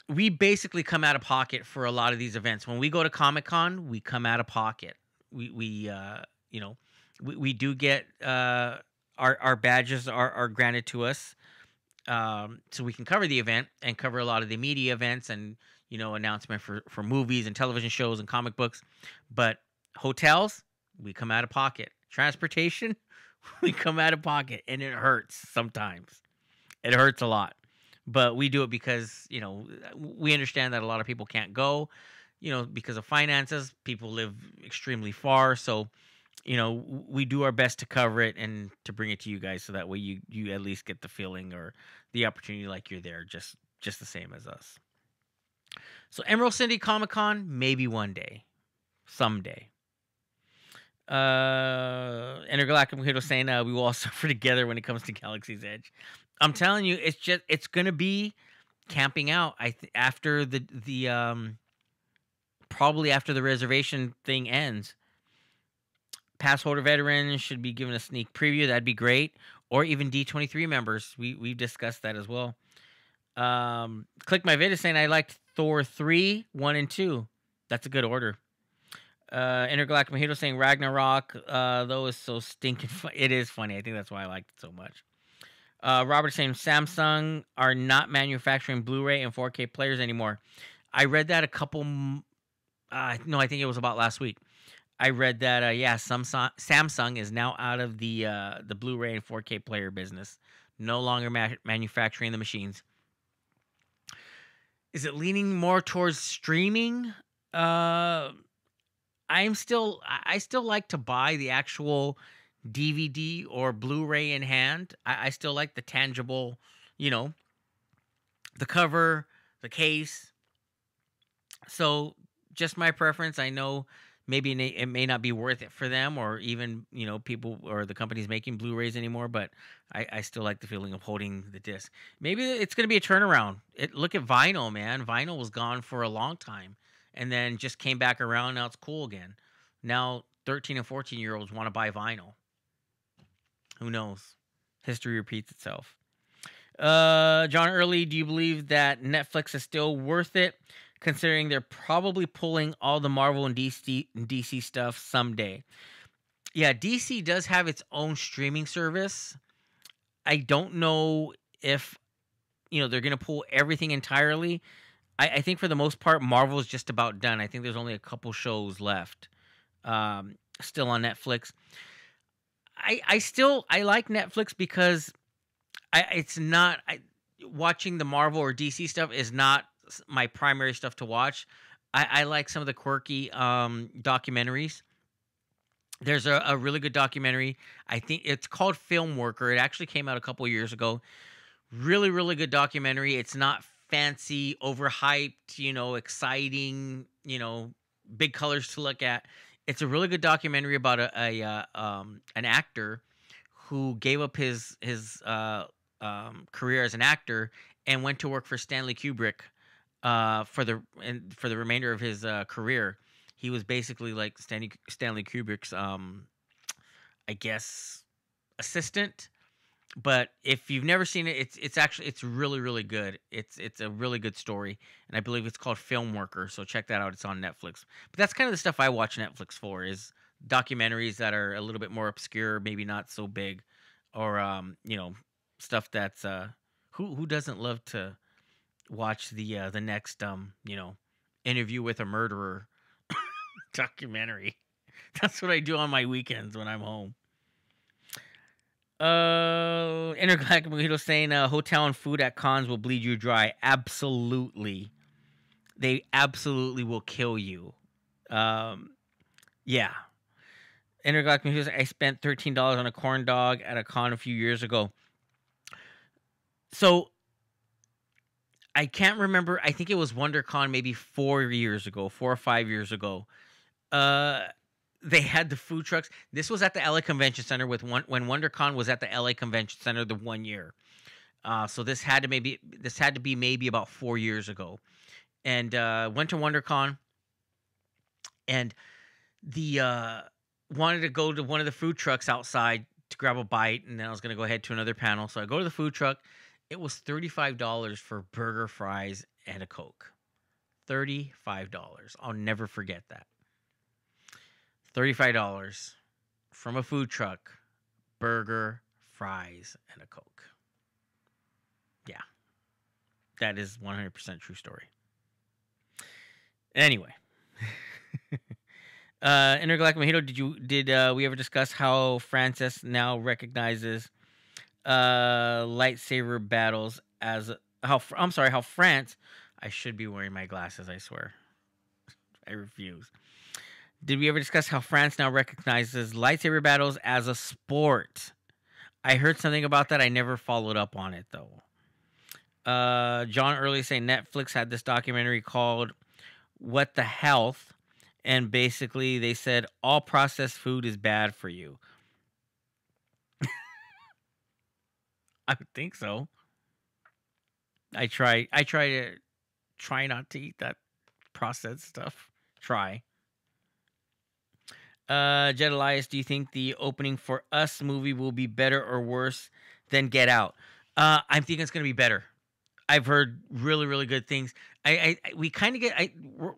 Speaker 1: we basically come out of pocket for a lot of these events. When we go to Comic Con, we come out of pocket. You know, we do get our badges are granted to us, so we can cover the event and cover a lot of the media events and announcement for movies and television shows and comic books. But hotels, we come out of pocket. Transportation, we come out of pocket, and it hurts sometimes. It hurts a lot, but we do it because we understand that a lot of people can't go, because of finances. People live extremely far, so we do our best to cover it and to bring it to you guys, so that way you at least get the feeling or the opportunity like you're there, just the same as us. So Emerald City Comic Con, maybe one day, someday. Intergalactic Mojito saying we will all suffer together when it comes to Galaxy's Edge. I'm telling you, it's gonna be camping out. After the probably after the reservation thing ends. Pass holder veterans should be given a sneak preview. That'd be great. Or even D23 members. We've discussed that as well. Click my vid is saying I liked Thor 3, 1, and 2. That's a good order. Intergalactic Mojito saying Ragnarok, though, is so stinking fun. It is funny. I think that's why I liked it so much. Robert saying Samsung are not manufacturing Blu-ray and 4K players anymore. I read that a couple. No, I think it was about last week. I read that Samsung is now out of the Blu-ray and 4K player business. No longer manufacturing the machines. Is it leaning more towards streaming? I still like to buy the actual DVD or Blu-ray in hand. I still like the tangible, the cover, the case. So just my preference. I know maybe it may not be worth it for them, or even people or the companies making Blu-rays anymore, but I still like the feeling of holding the disc. Maybe it's going to be a turnaround. Look at vinyl, man. Vinyl was gone for a long time and then just came back around. Now it's cool again. Now 13 and 14-year-olds want to buy vinyl. Who knows? History repeats itself. John Early, do you believe that Netflix is still worth it, considering they're probably pulling all the Marvel and DC stuff someday? Yeah, DC does have its own streaming service. I don't know if they're going to pull everything entirely. I think for the most part, Marvel is just about done. I think there's only a couple shows left still on Netflix. I like Netflix because watching the Marvel or DC stuff is not my primary stuff to watch. I like some of the quirky documentaries. There's a really good documentary. I think it's called Film Worker. It actually came out a couple of years ago. Really, really good documentary. It's not fancy, overhyped, exciting, big colors to look at. It's a really good documentary about an actor who gave up his career as an actor and went to work for Stanley Kubrick for the remainder of his career. He was basically like Stanley Kubrick's I guess assistant, But if you've never seen it, it's actually it's really really good. It's a really good story, and I believe it's called Film Worker. So check that out. It's on Netflix. But that's kind of the stuff I watch Netflix for is documentaries that are a little bit more obscure, maybe not so big, or stuff that's who doesn't love to watch the next interview with a murderer documentary. That's what I do on my weekends when I'm home. Intergalactic Mojito saying hotel and food at cons will bleed you dry. Absolutely. They absolutely will kill you. Um, yeah. Intergalactic Mojito saying, I spent $13 on a corn dog at a con a few years ago. So I can't remember. I think it was WonderCon maybe 4 years ago, 4 or 5 years ago. Uh, they had the food trucks. This was at the LA Convention Center when WonderCon was at the LA Convention Center the 1 year. So this had to be maybe about 4 years ago, and went to WonderCon and the wanted to go to one of the food trucks outside to grab a bite, and then I was gonna go ahead to another panel. So I go to the food truck. It was $35 for burger, fries, and a Coke. $35. I'll never forget that. $35 from a food truck, burger, fries, and a Coke. Yeah, that is 100% true story. Anyway, Intergalactic Mojito, did we ever discuss how Francis now recognizes lightsaber battles as how France? I should be wearing my glasses. I swear, I refuse. Did we ever discuss how France now recognizes lightsaber battles as a sport? I heard something about that. I never followed up on it though. John Early saying Netflix had this documentary called "What the Health," and basically they said all processed food is bad for you. I would think so. I try not to eat that processed stuff. Try. Jed Elias, do you think the opening for Us movie will be better or worse than Get Out? I'm thinking it's going to be better. I've heard really, really good things. We kind of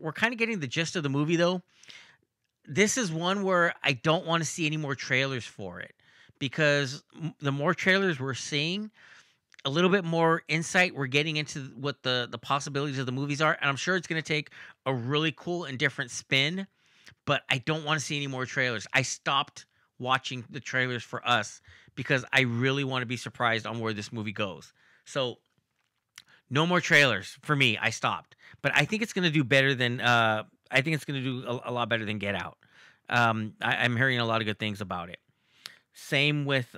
Speaker 1: we're kind of getting the gist of the movie though. This is one where I don't want to see any more trailers for it because the more trailers we're seeing, a little bit more insight we're getting into what the possibilities of the movies are, and I'm sure it's going to take a really cool and different spin. But I don't want to see any more trailers. I stopped watching the trailers for Us because I really want to be surprised on where this movie goes. So no more trailers for me. I stopped. But I think it's going to do better than I think it's going to do a lot better than Get Out. I'm hearing a lot of good things about it. Same with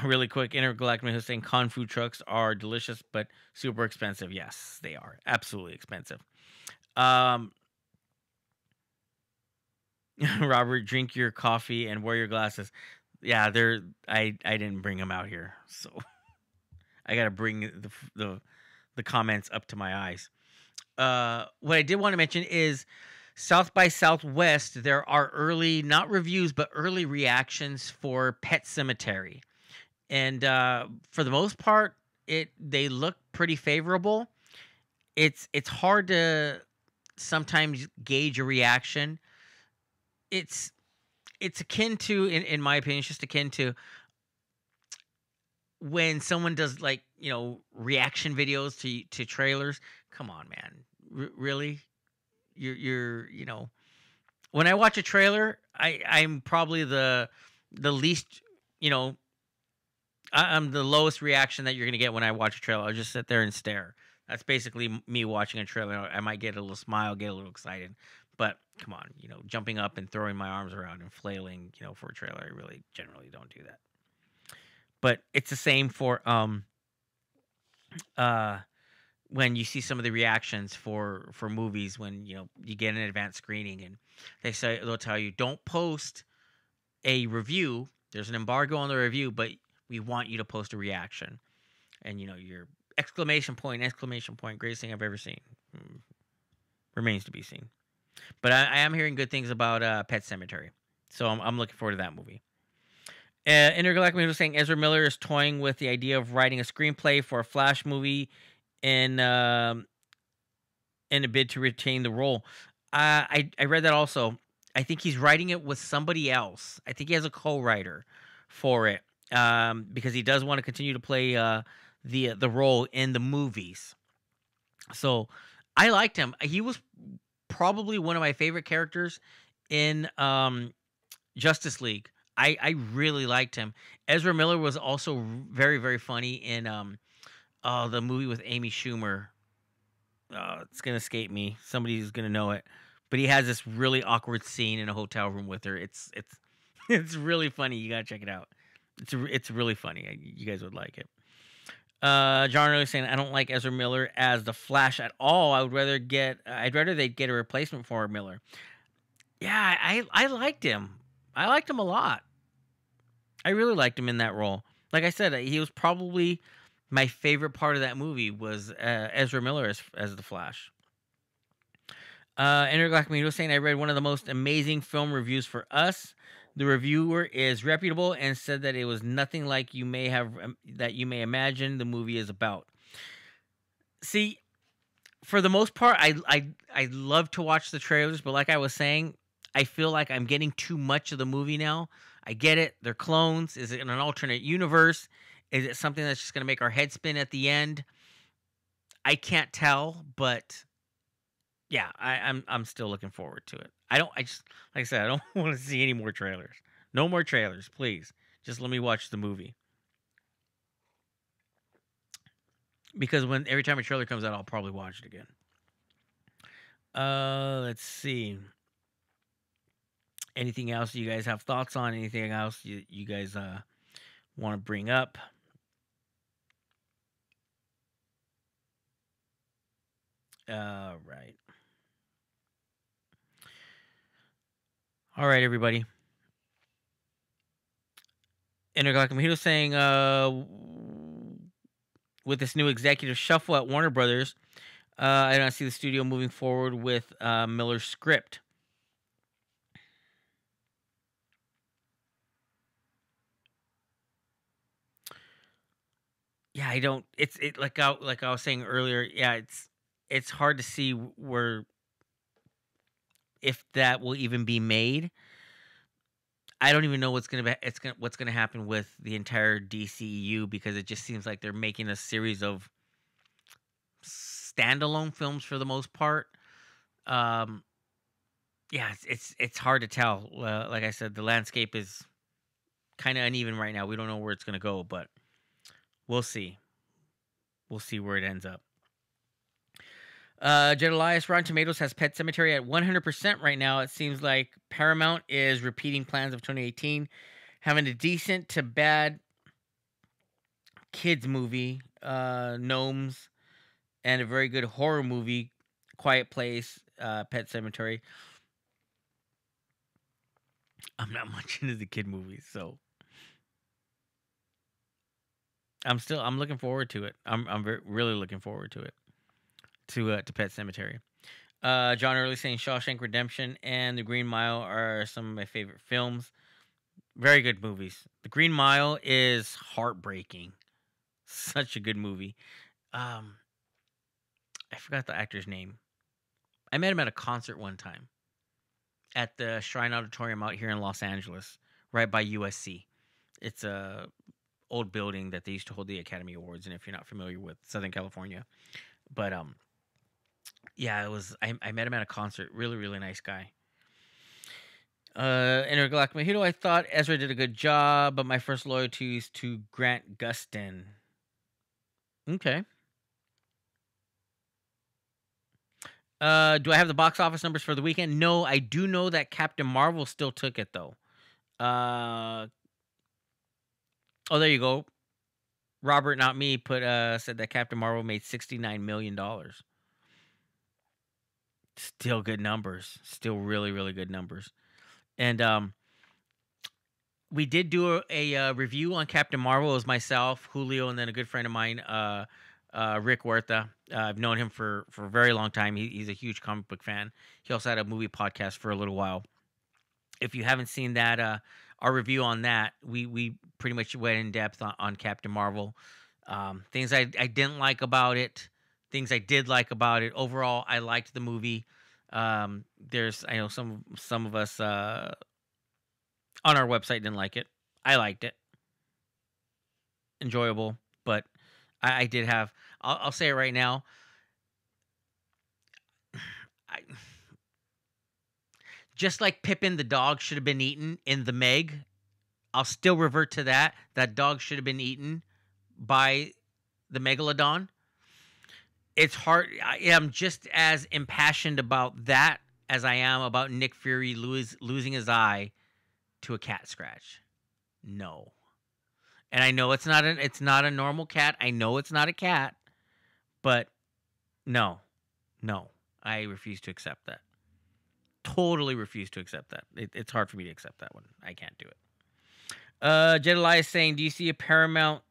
Speaker 1: really quick, Intergalactic who's saying con food trucks are delicious but super expensive. Yes, they are absolutely expensive. Robert, drink your coffee and wear your glasses. Yeah, they're I didn't bring them out here, so I gotta bring the comments up to my eyes. What I did want to mention is South by Southwest. There are early, not reviews, but early reactions for Pet Cemetery, and for the most part, they look pretty favorable. It's hard to sometimes gauge a reaction. It's akin to, in my opinion, it's just akin to when someone does like reaction videos to trailers. Come on, man, really? You're when I watch a trailer, I'm probably the least I'm the lowest reaction that you're gonna get when I watch a trailer. I'll just sit there and stare. That's basically me watching a trailer. I might get a little smile, get a little excited, but come on, jumping up and throwing my arms around and flailing, for a trailer, I really generally don't do that. But it's the same for when you see some of the reactions for movies when you get an advanced screening and they'll tell you don't post a review. There's an embargo on the review, but we want you to post a reaction, and your exclamation point, greatest thing I've ever seen. Remains to be seen. But I am hearing good things about Pet Cemetery, so I'm looking forward to that movie. Intergalactic was saying Ezra Miller is toying with the idea of writing a screenplay for a Flash movie in in a bid to retain the role. I read that also. I think he's writing it with somebody else. I think he has a co-writer for it, because he does want to continue to play the role in the movies. So I liked him. He was probably one of my favorite characters in Justice League. I really liked him. Ezra Miller was also very very funny in the movie with Amy Schumer. It's gonna escape me. Somebody's gonna know it. But he has this really awkward scene in a hotel room with her. It's it's really funny. You gotta check it out. It's really funny. You guys would like it. John Early saying I don't like Ezra Miller as the Flash at all. I'd rather they get a replacement for Miller. Yeah, I liked him. I liked him a lot. I really liked him in that role. Like I said, he was probably my favorite part of that movie was Ezra Miller as the Flash. Intergalactic Media was saying I read one of the most amazing film reviews for us. The reviewer is reputable and said that it was nothing like you may have that you may imagine the movie is about. See, for the most part, I love to watch the trailers, but like I was saying, I feel like I'm getting too much of the movie now. I get it; they're clones. Is it in an alternate universe? Is it something that's just going to make our head spin at the end? I can't tell, but yeah, I'm still looking forward to it. I don't. I just like I said, I don't want to see any more trailers. No more trailers, please. Just let me watch the movie. Because when every time a trailer comes out, I'll probably watch it again. Let's see. Anything else you guys have thoughts on? Anything else you guys want to bring up? Right. All right, everybody. Intergalactic Mojito saying, with this new executive shuffle at Warner Brothers, I don't see the studio moving forward with Miller's script. Yeah, I don't. It's like I was saying earlier. Yeah, it's hard to see where if that will even be made. I don't even know what's gonna happen with the entire DCEU because it just seems like they're making a series of standalone films for the most part. Um, yeah, it's hard to tell. Like I said, the landscape is kind of uneven right now. We don't know where it's gonna go, but we'll see. We'll see where it ends up. Jed Elias, Rotten Tomatoes has Pet Cemetery at 100% right now. It seems like Paramount is repeating plans of 2018, having a decent to bad kids movie, Gnomes, and a very good horror movie, Quiet Place, Pet Cemetery. I'm not much into the kid movies, so I'm looking forward to it. Really looking forward to it. To Pet Cemetery. John Early saying Shawshank Redemption and The Green Mile are some of my favorite films. Very good movies. The Green Mile is heartbreaking. Such a good movie. Um, I forgot the actor's name. I met him at a concert one time at the Shrine Auditorium out here in Los Angeles, right by USC. It's a old building that they used to hold the Academy Awards in. If you're not familiar with Southern California, but yeah, it was. I met him at a concert. Really, really nice guy. Intergalactic Mojito, I thought Ezra did a good job, but my first loyalty is to Grant Gustin. Okay. Do I have the box office numbers for the weekend? No, I do know that Captain Marvel still took it though. Uh, oh, there you go. Robert, not me, put said that Captain Marvel made $69 million. Still good numbers. Still really, really good numbers. And we did do a review on Captain Marvel. It was myself, Julio, and then a good friend of mine, Rick Huerta. I've known him for a very long time. He's a huge comic book fan. He also had a movie podcast for a little while. If you haven't seen that, our review on that, we pretty much went in depth on Captain Marvel. Things I didn't like about it, things I did like about it. Overall, I liked the movie. There's I know some of us on our website didn't like it. I liked it, enjoyable, but I did have. I'll say it right now. I, just like Pippin the dog should have been eaten in the Meg, I'll still revert to that. That dog should have been eaten by the megalodon. It's hard. I am just as impassioned about that as I am about Nick Fury losing his eye to a cat scratch. No. And I know it's not a normal cat. I know it's not a cat, but no. No. I refuse to accept that. Totally refuse to accept that. It's hard for me to accept that one. I can't do it. Jedediah is saying, do you see Paramount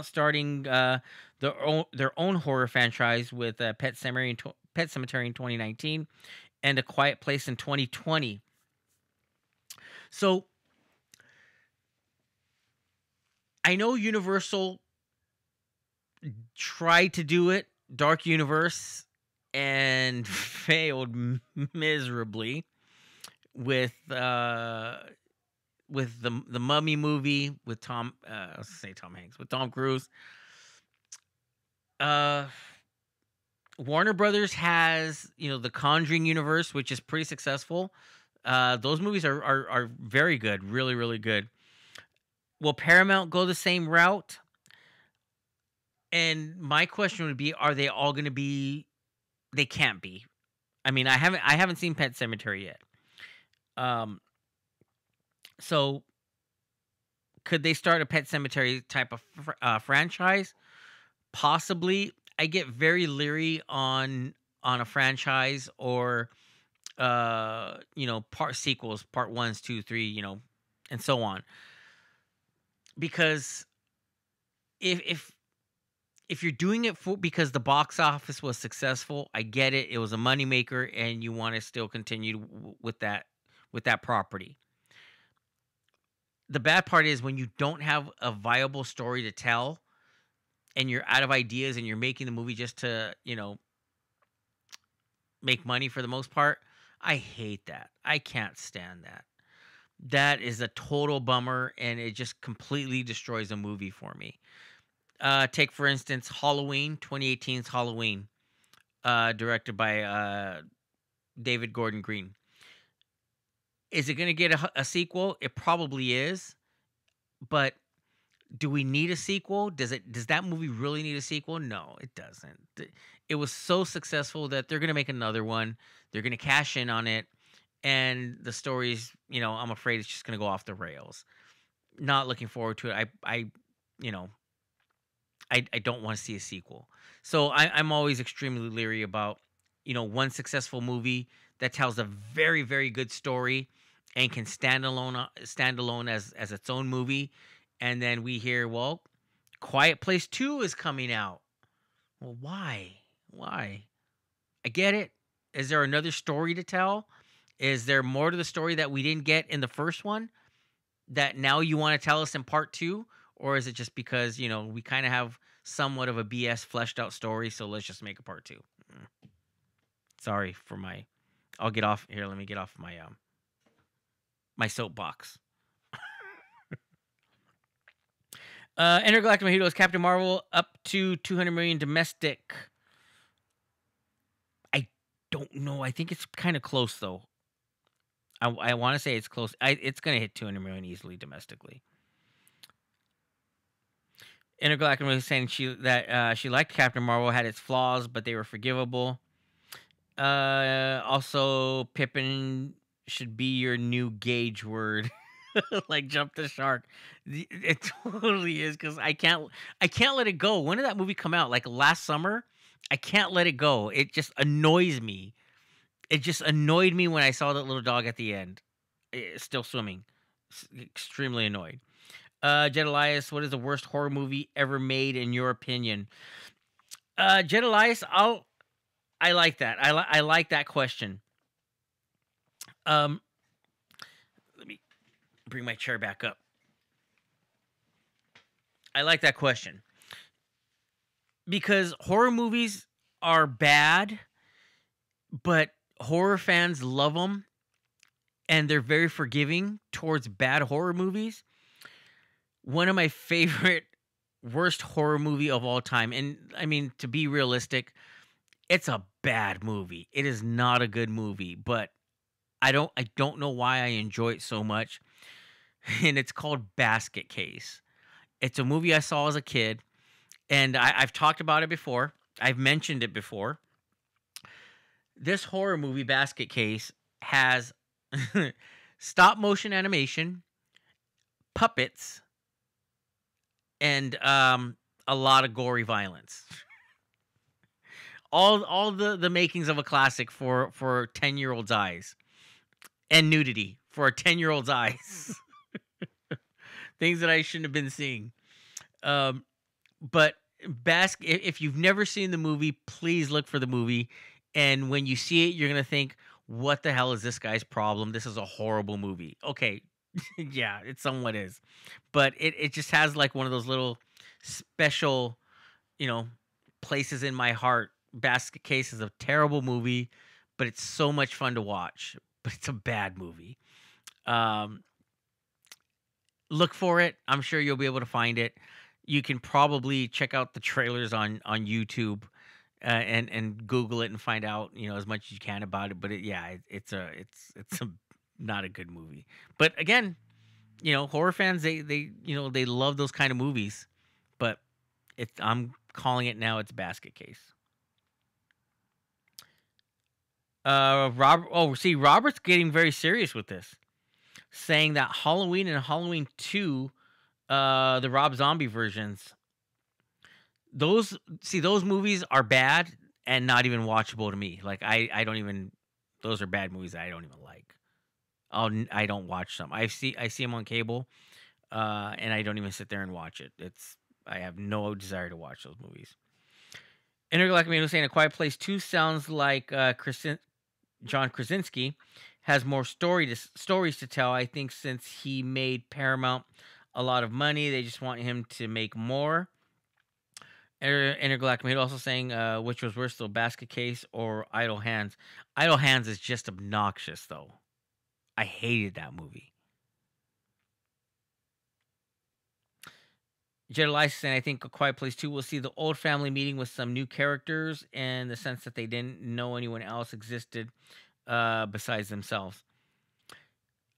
Speaker 1: starting their own horror franchise with Pet Sematary in 2019 and A Quiet Place in 2020? So I know Universal tried to do it, Dark Universe, and failed miserably with the Mummy movie with Tom Hanks, with Tom Cruise. Warner Brothers has, the Conjuring universe, which is pretty successful. Those movies are very good, really, really good. Will Paramount go the same route? And my question would be, are they all going to be? They can't be. I mean, I haven't seen Pet Sematary yet. So could they start a Pet Sematary type of franchise? Possibly. I get very leery on a franchise or part sequels, part 1s, 2, 3, and so on. Because if you're doing it because the box office was successful, I get it. It was a moneymaker and you want to still continue with that property. The bad part is when you don't have a viable story to tell and you're out of ideas and you're making the movie just to, make money for the most part. I hate that. I can't stand that. That is a total bummer and it just completely destroys a movie for me. Take, for instance, Halloween, 2018's Halloween, directed by David Gordon Green. Is it going to get a sequel? It probably is. But do we need a sequel? Does that movie really need a sequel? No, it doesn't. It was so successful that they're going to make another one. They're going to cash in on it. And the story's, I'm afraid it's just going to go off the rails. Not looking forward to it. I don't want to see a sequel. So I'm always extremely leery about, one successful movie that tells a very, very good story and can stand alone as its own movie. And then we hear, well, Quiet Place 2 is coming out. Well, why? Why? I get it. Is there another story to tell? Is there more to the story that we didn't get in the first one that now you want to tell us in part 2? Or is it just because, we kind of have somewhat of a BS fleshed out story, so let's just make a part 2? Sorry for I'll get off here. Let me get off my soapbox. Intergalactic Mojitos, Captain Marvel up to 200 million domestic. I don't know. I think it's kind of close though. I want to say it's close. It's going to hit 200 million easily domestically. Intergalactic was saying she liked Captain Marvel, had its flaws, but they were forgivable. Also, Pippin should be your new gauge word. Like jump the shark. It totally is, because I can't let it go. When did that movie come out? Like last summer? I can't let it go. It just annoys me. It just annoyed me when I saw that little dog at the end. Still swimming. Extremely annoyed. Jed Elias, what is the worst horror movie ever made in your opinion? Jed Elias, I like that. I like that question. Let me Bring my chair back up. I like that question because horror movies are bad, but horror fans love them and they're very forgiving towards bad horror movies. One of my favorite worst horror movie of all time, and I mean, to be realistic, it's a bad movie. It is not a good movie, but I don't know why I enjoy it so much. And it's called Basket Case. It's a movie I saw as a kid, and I've talked about it before. I've mentioned it before. This horror movie, Basket Case, has stop motion animation, puppets, and a lot of gory violence. All the makings of a classic for 10-year-olds eyes, and nudity for a 10-year-old's eyes. Things that I shouldn't have been seeing. Um, but if you've never seen the movie, please look for the movie. And when you see it, you're gonna think, "What the hell is this guy's problem? This is a horrible movie." Okay, yeah, it somewhat is, but it just has like one of those little special, you know, places in my heart. Basket Case is a terrible movie, but it's so much fun to watch. But it's a bad movie. Um, Look for it. I'm sure you'll be able to find it. You can probably check out the trailers on YouTube, and Google it and find out as much as you can about it. But it's a not a good movie. But again, horror fans they love those kind of movies. But I'm calling it now. It's Basket Case. Robert. Oh, see, Robert's getting very serious with this, saying that Halloween and Halloween 2, the Rob Zombie versions, those movies are bad and not even watchable to me. Like I don't even those are bad movies that I don't even like. I don't watch them. I see them on cable, and I don't even sit there and watch it. I have no desire to watch those movies. Intergalactic was saying A Quiet Place 2 sounds like John Krasinski has more stories to tell. I think since he made Paramount a lot of money, they just want him to make more. Intergalactic also saying which was worse, though, Basket Case or Idle Hands. Idle Hands is just obnoxious, though. I hated that movie. Jed Elias saying, I think A Quiet Place 2 will see the old family meeting with some new characters in the sense that they didn't know anyone else existed besides themselves.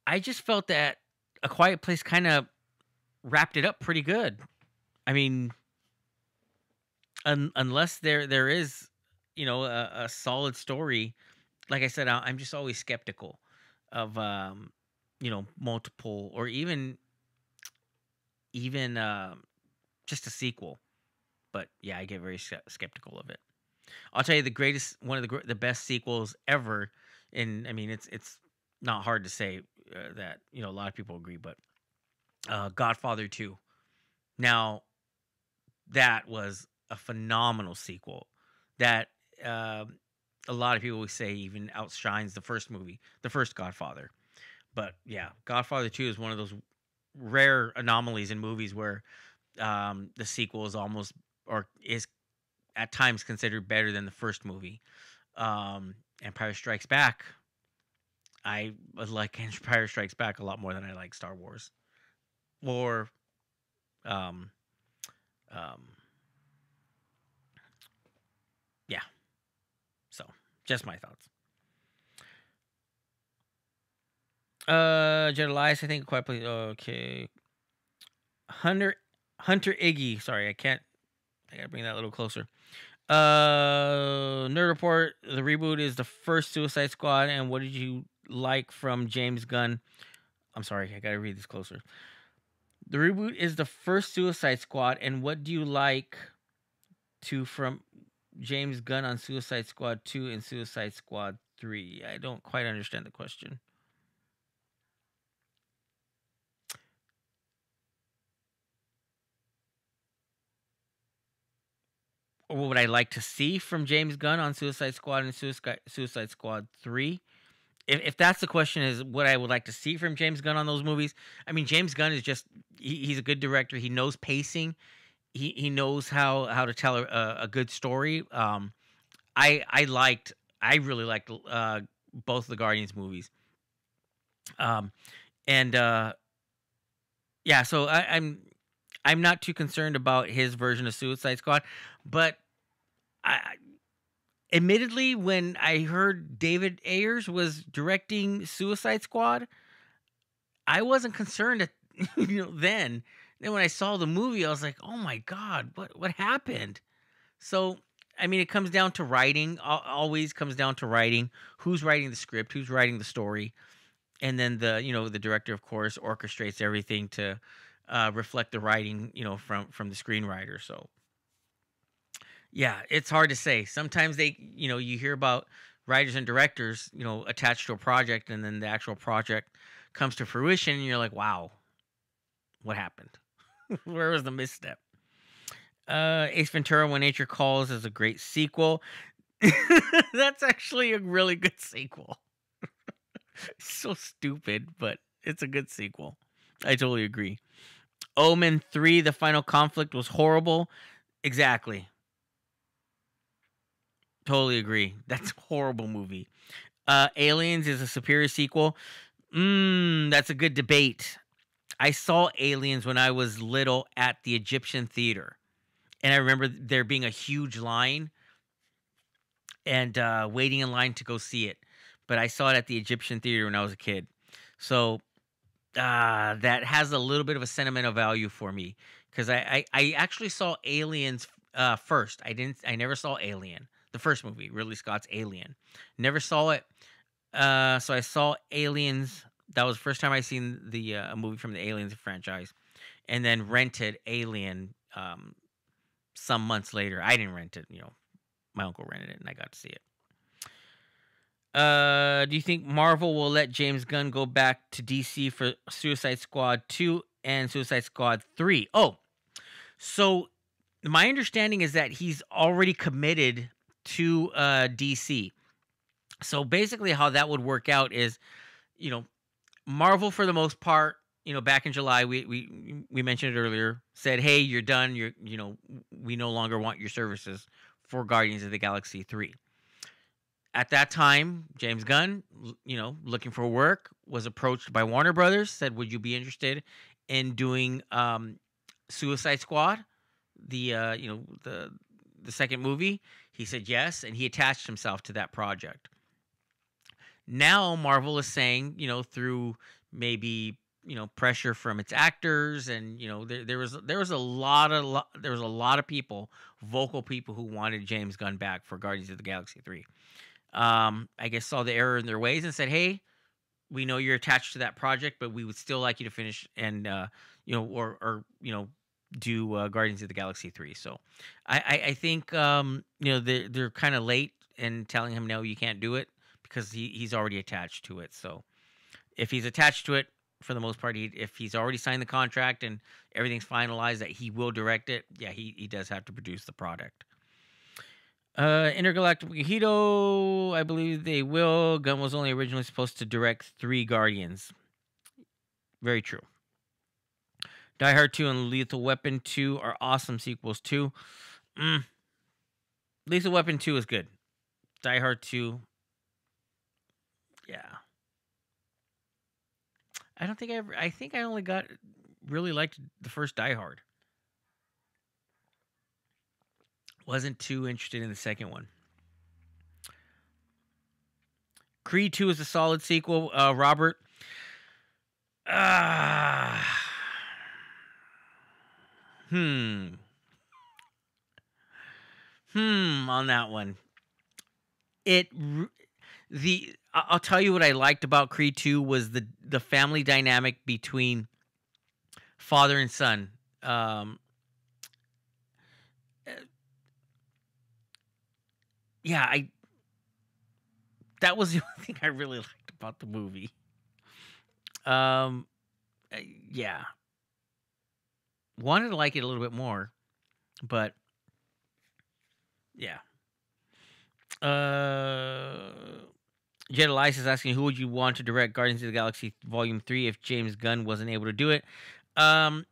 Speaker 1: I just felt that A Quiet Place kind of wrapped it up pretty good. I mean, unless there is, a solid story. Like I said, I'm just always skeptical of, multiple or even just a sequel. But yeah, I get very skeptical of it. I'll tell you one of the best sequels ever. And I mean, it's not hard to say that a lot of people agree, but Godfather 2. Now, that was a phenomenal sequel that a lot of people would say even outshines the first movie, the first Godfather. But yeah, Godfather 2 is one of those rare anomalies in movies where the sequel is almost or is at times considered better than the first movie. Empire Strikes Back. I like Empire Strikes Back a lot more than I like Star Wars. Or um, um, yeah. So just my thoughts. Jed Elias, I think quite please. Okay. Hunter Iggy. Sorry, I can't. I gotta bring that a little closer. Nerd Report. The reboot is the first Suicide Squad, and what did you like from James Gunn? I'm sorry, I gotta read this closer. The reboot is the first Suicide Squad, and what do you like from James Gunn on Suicide Squad 2 and Suicide Squad 3? I don't quite understand the question. Or what would I like to see from James Gunn on Suicide Squad and Suicide Squad 3? if that's the question, is what I would like to see from James Gunn on those movies. I mean, James Gunn is just he's a good director. He knows pacing. He knows how to tell a good story. I really liked both the Guardians movies. Um, and yeah, so I'm not too concerned about his version of Suicide Squad, but I admittedly, when I heard David Ayers was directing Suicide Squad, I wasn't concerned at then. Then when I saw the movie, I was like, "Oh my god, what happened?" So, I mean, it comes down to writing. Always comes down to writing. Who's writing the script? Who's writing the story? And then the director, of course, orchestrates everything to reflect the writing, from the screenwriter. So, yeah, it's hard to say. Sometimes you hear about writers and directors, attached to a project, and then the actual project comes to fruition, and you're like, wow, what happened? Where was the misstep? Ace Ventura: When Nature Calls is a great sequel. That's actually a really good sequel. So stupid, but it's a good sequel. I totally agree. Omen 3: The Final Conflict was horrible. Exactly. Totally agree. That's a horrible movie. Aliens is a superior sequel. That's a good debate. I saw Aliens when I was little at the Egyptian Theater. And I remember there being a huge line and waiting in line to go see it. But I saw it at the Egyptian Theater when I was a kid. So that has a little bit of a sentimental value for me because I actually saw Aliens first. I never saw Alien, the first movie, Ridley Scott's Alien. Never saw it. So I saw Aliens. That was the first time I seen the a movie from the Aliens franchise, and then rented Alien some months later. I didn't rent it. My uncle rented it, and I got to see it. Do you think Marvel will let James Gunn go back to DC for Suicide Squad 2 and Suicide Squad 3? Oh, so my understanding is that he's already committed to DC. So basically how that would work out is, you know, Marvel for the most part, back in July, we mentioned it earlier, said, "Hey, you're done. We no longer want your services for Guardians of the Galaxy 3." At that time, James Gunn, looking for work, was approached by Warner Brothers, said, "Would you be interested in doing Suicide Squad, the the second movie?" He said yes, and he attached himself to that project. Now Marvel is saying, through maybe pressure from its actors, and there was a lot of people, vocal people, who wanted James Gunn back for Guardians of the Galaxy 3. I guess saw the error in their ways and said, "Hey, we know you're attached to that project, but we would still like you to finish and do Guardians of the Galaxy 3." So I think they're kind of late in telling him no, you can't do it because he's already attached to it. So if he's attached to it, for the most part, if he's already signed the contract and everything's finalized that he will direct it, yeah, he does have to produce the product. Intergalactic Mojito, I believe they will. Gunn was only originally supposed to direct 3 Guardians. Very true. Die Hard 2 and Lethal Weapon 2 are awesome sequels too. Lethal Weapon 2 is good. Die Hard 2, yeah. I think I only really liked the first Die Hard. Wasn't too interested in the second one. Creed 2 is a solid sequel, Robert. On that one. I'll tell you what I liked about Creed 2 was the family dynamic between father and son. Yeah, that was the only thing I really liked about the movie. Yeah. Wanted to like it a little bit more, but yeah. Jed Elias is asking, who would you want to direct Guardians of the Galaxy Volume 3 if James Gunn wasn't able to do it? Um,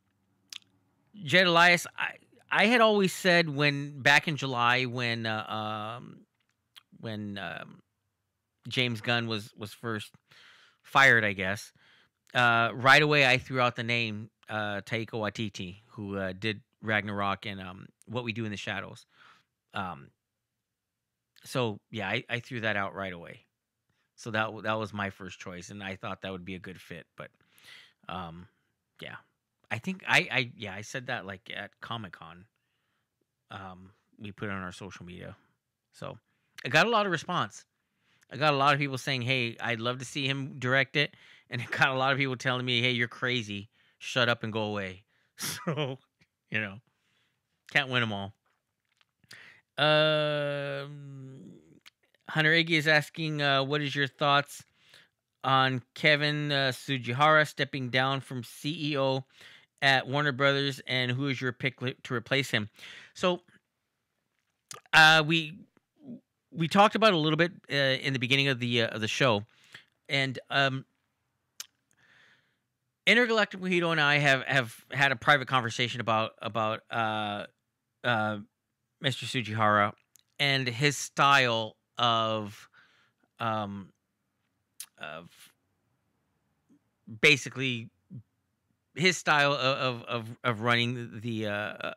Speaker 1: Jed Elias, I had always said when back in July when James Gunn was first fired, I guess. Right away, I threw out the name Taika Waititi, who did Ragnarok and What We Do in the Shadows. Um, so yeah, I threw that out right away. So that was my first choice, and I thought that would be a good fit. But um, yeah, I think I said that like at Comic-Con. We put it on our social media, so I got a lot of response. I got a lot of people saying, "Hey, I'd love to see him direct it," and I got a lot of people telling me, "Hey, you're crazy. Shut up and go away." So, you know, can't win them all. Um, Hunter Iggy is asking, "What is your thoughts on Kevin Sujihara stepping down from CEO at Warner Brothers, and who is your pick to replace him?" So, uh, we we talked about it a little bit in the beginning of the show, and Intergalactic Mojito and I have had a private conversation about uh, Mr. Sujihara and his style um, of basically his style of running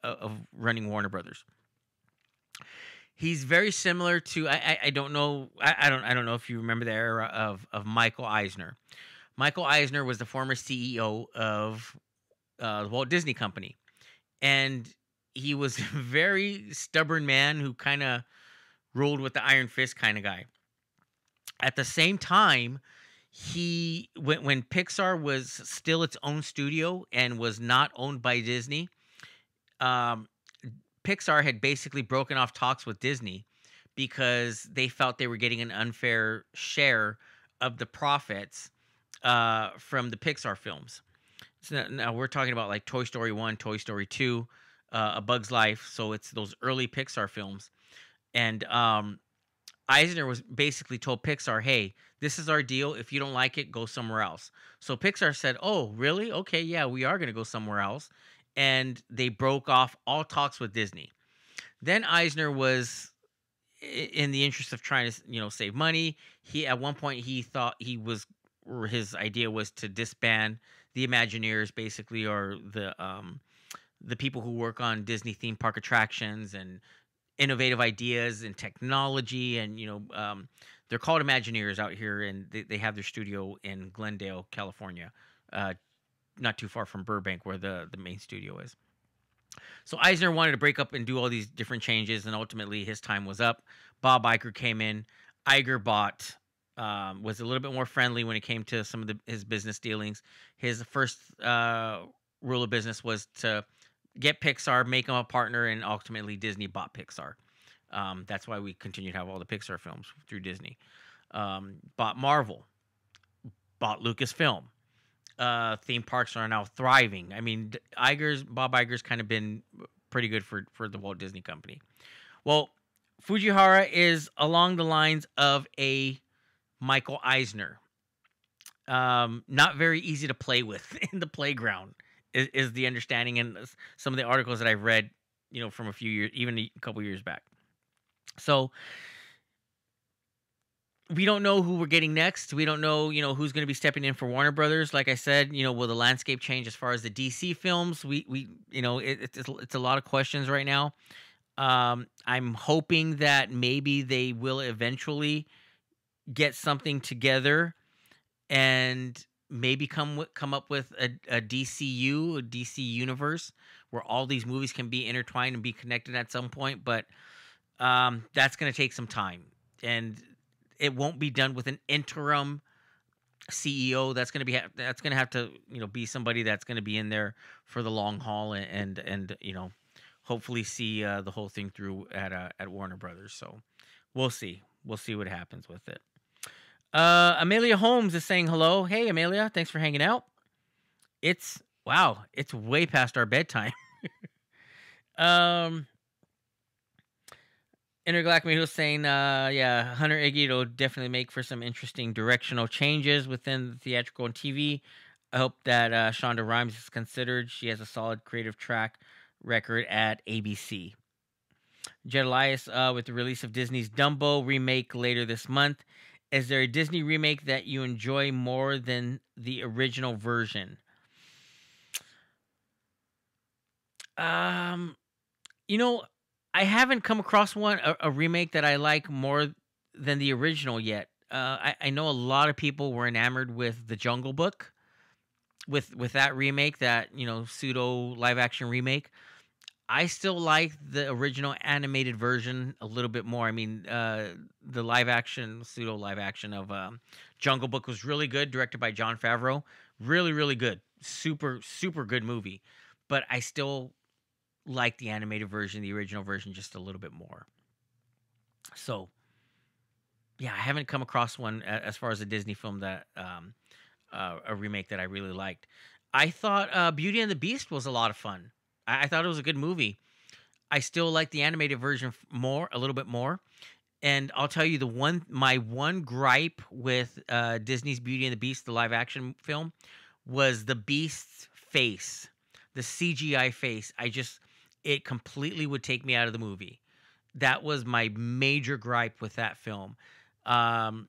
Speaker 1: of running Warner Brothers. He's very similar to I don't know I don't know if you remember the era of Michael Eisner. Michael Eisner was the former CEO of the Walt Disney Company, and he was a very stubborn man who kind of ruled with the iron fist kind of guy. At the same time, he when Pixar was still its own studio and was not owned by Disney, um, Pixar had basically broken off talks with Disney because they felt they were getting an unfair share of the profits from the Pixar films. So now we're talking about like Toy Story 1, Toy Story 2, A Bug's Life. So it's those early Pixar films. And Eisner was basically told Pixar, hey, this is our deal. If you don't like it, go somewhere else. So Pixar said, oh, really? Okay, yeah, we are going to go somewhere else. And they broke off all talks with Disney. Then Eisner was in the interest of trying to, save money. He at one point he thought he was or his idea was to disband the Imagineers, basically, or the people who work on Disney theme park attractions and innovative ideas and technology. And they're called Imagineers out here, and they have their studio in Glendale, California, not too far from Burbank, where the main studio is. So Eisner wanted to break up and do all these different changes, and ultimately his time was up. Bob Iger came in. Iger was a little bit more friendly when it came to some of his business dealings. His first rule of business was to get Pixar, make them a partner, and ultimately Disney bought Pixar. That's why we continue to have all the Pixar films through Disney. Bought Marvel, bought Lucasfilm. Theme parks are now thriving. I mean, Bob Iger's kind of been pretty good for the Walt Disney Company. Well, Fujihara is along the lines of a Michael Eisner. Not very easy to play with in the playground is the understanding, and some of the articles that I've read, from a few years, even a couple years back. So we don't know who we're getting next. We don't know, who's going to be stepping in for Warner Brothers. Like I said, will the landscape change as far as the DC films? It's a lot of questions right now. I'm hoping that maybe they will eventually get something together and maybe come up with a DCU, a DC universe, where all these movies can be intertwined and be connected at some point. But that's going to take some time, and it won't be done with an interim CEO. That's going to have to be somebody that's going to be in there for the long haul and hopefully see the whole thing through at Warner Brothers. So we'll see what happens with it. Amelia Holmes is saying hello. Hey, Amelia, thanks for hanging out. It's way past our bedtime. um, Intergalactic was saying, yeah, Hunter Iggy will definitely make for some interesting directional changes within the theatrical and TV. I hope that Shonda Rhimes is considered. She has a solid creative track record at ABC. Jed Elias, with the release of Disney's Dumbo remake later this month, is there a Disney remake that you enjoy more than the original version? Um, You know, I haven't come across a remake that I like more than the original yet. I know a lot of people were enamored with the Jungle Book, with that remake, that pseudo live action remake. I still like the original animated version a little bit more. I mean, the live action, pseudo live action of Jungle Book was really good, directed by John Favreau. Really, really good. Super, super good movie. But I still like the animated version, the original version, just a little bit more. So, yeah, I haven't come across one as far as a Disney film that a remake that I really liked. I thought Beauty and the Beast was a lot of fun. I thought it was a good movie. I still like the animated version more, a little bit more. And I'll tell you my one gripe with Disney's Beauty and the Beast, the live action film, was the Beast's face, the CGI face. It completely would take me out of the movie. That was my major gripe with that film. Um,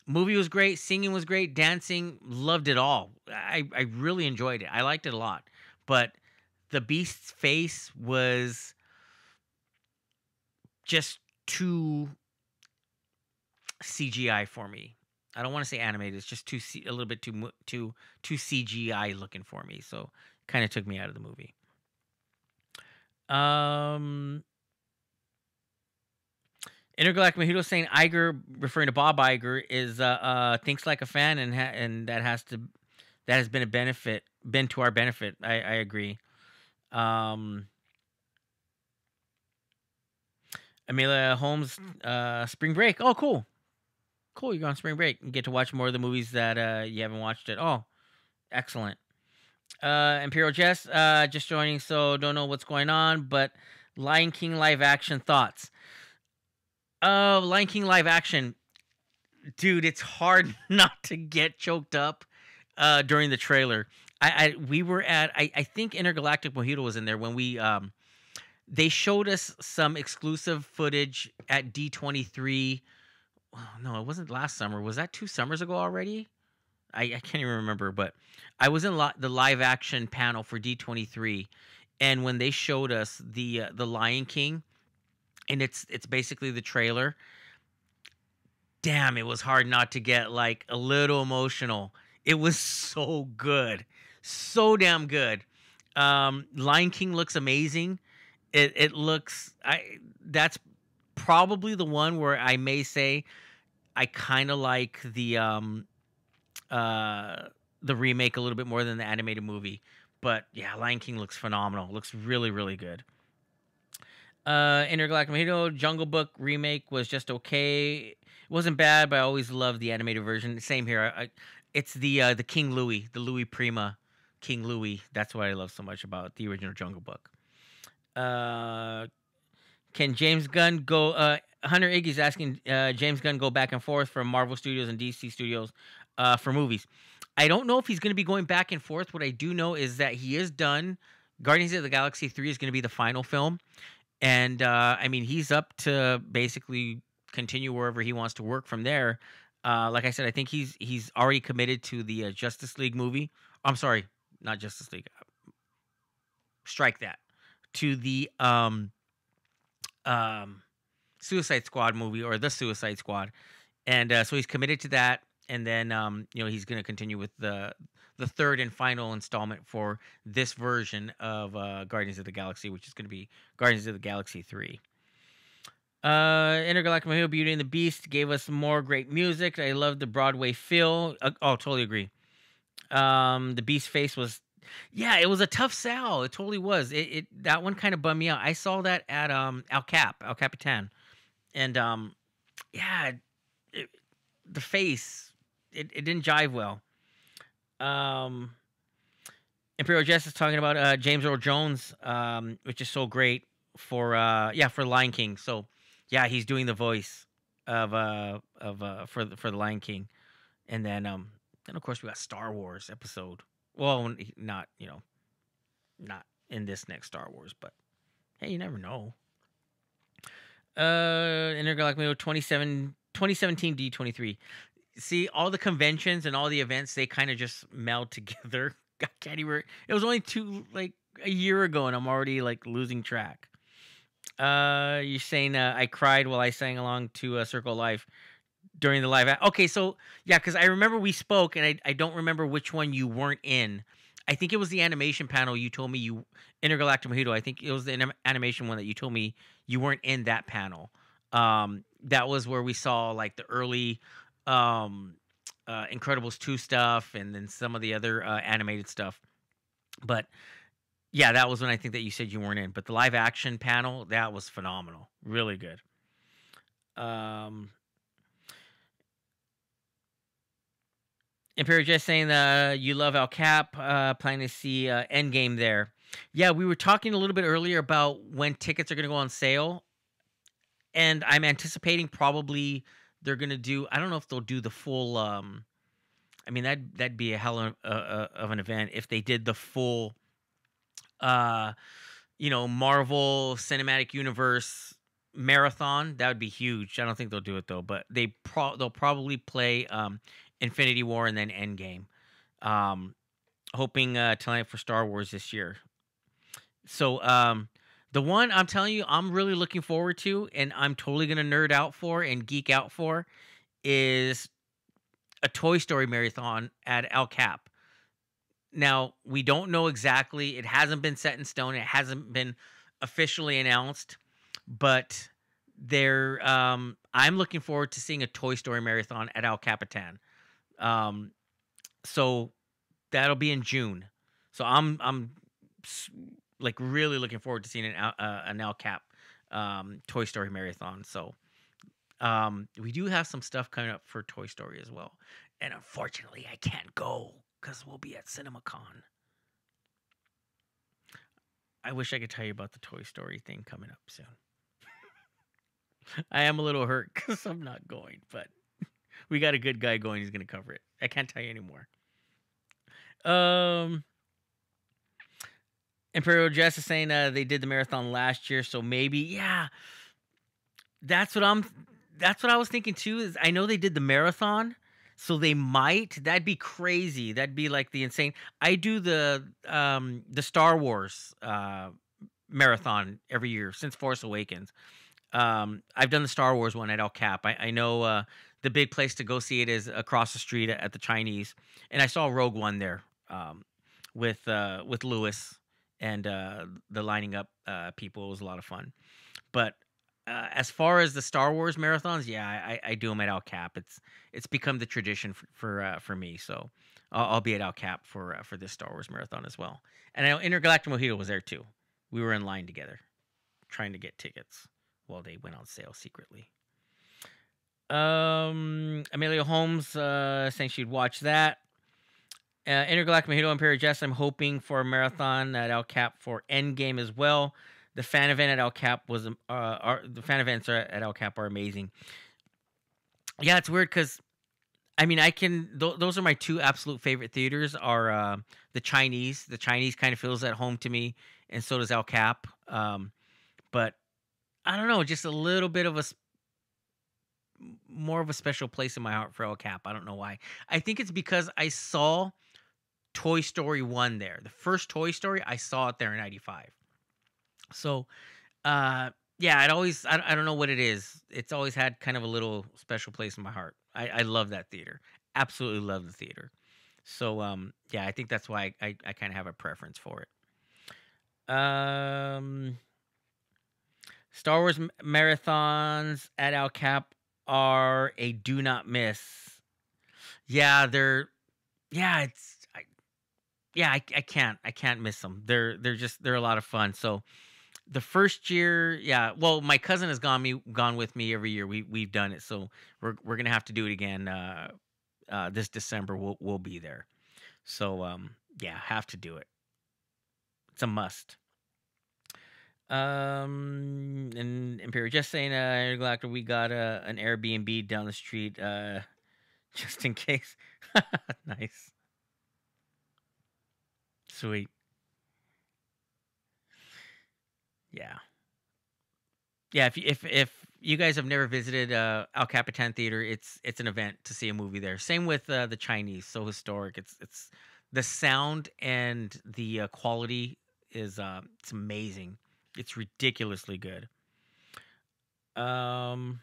Speaker 1: Movie was great, singing was great, dancing, loved it all. I really enjoyed it. I liked it a lot. But the Beast's face was just too CGI for me. I don't want to say animated. It's just a little bit too CGI looking for me. So kind of took me out of the movie. Um, Intergalactic Mojito saying Iger, referring to Bob Iger, is thinks like a fan, and that has been to our benefit. I agree. Um, Amelia Holmes, Spring Break. Oh, cool, cool. You're on spring break. You get to watch more of the movies that you haven't watched it. Oh, excellent. Imperial Jess, just joining, so don't know what's going on, but Lion King live action thoughts. Lion King live action, dude, it's hard not to get choked up during the trailer. We were at I think Intergalactic Mojito was in there when they showed us some exclusive footage at D23. Oh, no, it wasn't last summer. Was that 2 summers ago already? I can't even remember, but I was in the live action panel for D23, and when they showed us the Lion King, and it's basically the trailer. Damn, it was hard not to get like a little emotional. It was so good. So damn good. Lion King looks amazing. It looks I That's probably the one where I may say I kind of like uh the remake a little bit more than the animated movie. But yeah, Lion King looks phenomenal. Looks really, really good. Intergalactic Mojito Jungle Book remake was just okay. It wasn't bad, but I always loved the animated version. Same here. It's the King Louis, the Louis Prima, King Louis. That's what I love so much about the original Jungle Book. Uh, can James Gunn go? Hunter Iggy's asking, James Gunn go back and forth from Marvel Studios and DC Studios for movies. I don't know if he's going to be going back and forth. What I do know is that he is done. Guardians of the Galaxy 3 is going to be the final film. And I mean, he's up to basically continue wherever he wants to work from there. Like I said, I think he's already committed to the Justice League movie. I'm sorry, not Justice League. Strike that. To the um, Suicide Squad movie, or the Suicide Squad, and so he's committed to that. And then he's going to continue with the third and final installment for this version of Guardians of the Galaxy, which is going to be Guardians of the Galaxy 3. Intergalactic Mahil Beauty and the Beast gave us more great music. I love the Broadway feel. Totally agree. The Beast face was, yeah, it was a tough sell. It totally was. That one kind of bummed me out. I saw that at El Capitan, and yeah, it, the face, it didn't jive well. Um, Imperial Justice talking about James Earl Jones, which is so great for for Lion King. So Yeah, he's doing the voice for the Lion King, and then of course we got Star Wars episode. Well, not not in this next Star Wars, but hey, you never know. Intergalactic 2017 D23. See, all the conventions and all the events, they kind of just meld together. I can't even. It was only a year ago, and I'm already like losing track. You're saying I cried while I sang along to Circle of Life during the Okay, so yeah, because I remember we spoke, and I don't remember which one you weren't in. I think it was the animation panel. You told me you Intergalactic Mojito. I think it was the animation one that you told me you weren't in that panel. That was where we saw like the early um, Incredibles 2 stuff, and then some of the other animated stuff. But yeah, that was when I think that you said you weren't in. But the live action panel, that was phenomenal. Really good. Um, Imperial just saying you love El Cap, planning to see Endgame there. Yeah, we were talking a little bit earlier about when tickets are going to go on sale, and I'm anticipating probably they're going to do. I don't know if they'll do the full. I mean that'd be a hell of an event if they did the full, uh, Marvel Cinematic Universe marathon. That would be huge. I don't think they'll do it though, but they'll probably play Infinity War and then Endgame. Um, Hoping to line up for Star Wars this year. So the one I'm telling you, I'm really looking forward to, and I'm totally gonna nerd out for and geek out for, is a Toy Story marathon at El Cap. Now we don't know exactly; it hasn't been set in stone. It hasn't been officially announced, but I'm looking forward to seeing a Toy Story marathon at El Capitan. Um, so that'll be in June. So I'm like really looking forward to seeing an El Cap Toy Story marathon. So we do have some stuff coming up for Toy Story as well, and unfortunately I can't go because we'll be at CinemaCon. I wish I could tell you about the Toy Story thing coming up soon. I am a little hurt because I'm not going, but we got a good guy going. He's going to cover it. I can't tell you anymore. Um, Imperial Jess is saying they did the marathon last year, so maybe yeah. That's what I'm. That's what I was thinking too. Is I know they did the marathon, so they might. That'd be crazy. That'd be like the insane. I do the Star Wars marathon every year since Force Awakens. I've done the Star Wars one at El Cap. I know the big place to go see it is across the street at the Chinese, and I saw Rogue One there with Lewis and the lining up people. It was a lot of fun. But as far as the Star Wars marathons, yeah, I do them at El Cap. It's become the tradition for me. So I'll be at El Cap for this Star Wars marathon as well. And I know Intergalactic Mojito was there too. We were in line together, trying to get tickets while they went on sale secretly. Amelia Holmes saying she'd watch that. Intergalactic Mojito Imperial Jess. I'm hoping for a marathon at El Cap for Endgame as well. The fan event at El Cap was the fan events at El Cap are amazing. Yeah, it's weird because I mean I can those are my two absolute favorite theaters are the Chinese. The Chinese kind of feels at home to me, and so does El Cap. But I don't know, just a little bit of more of a special place in my heart for El Cap. I don't know why. I think it's because I saw Toy Story 1 there. The first Toy Story, I saw it there in 95. So, yeah, I don't know what it is. It's always had kind of a little special place in my heart. I love that theater. Absolutely love the theater. So, yeah, I think that's why I kind of have a preference for it. Star Wars marathons at El Cap are a do not miss. Yeah, I can't miss them. They're a lot of fun. So the first year, yeah, well, my cousin has gone with me every year. We've done it, so we're gonna have to do it again. This December we'll be there. So yeah, have to do it. It's a must. And Imperial just saying, Intergalactic, we got an Airbnb down the street, just in case. Nice, sweet, yeah, yeah. If you guys have never visited El Capitan Theater, it's an event to see a movie there. Same with the Chinese, so historic. It's the sound and the quality is it's amazing. It's ridiculously good. Um,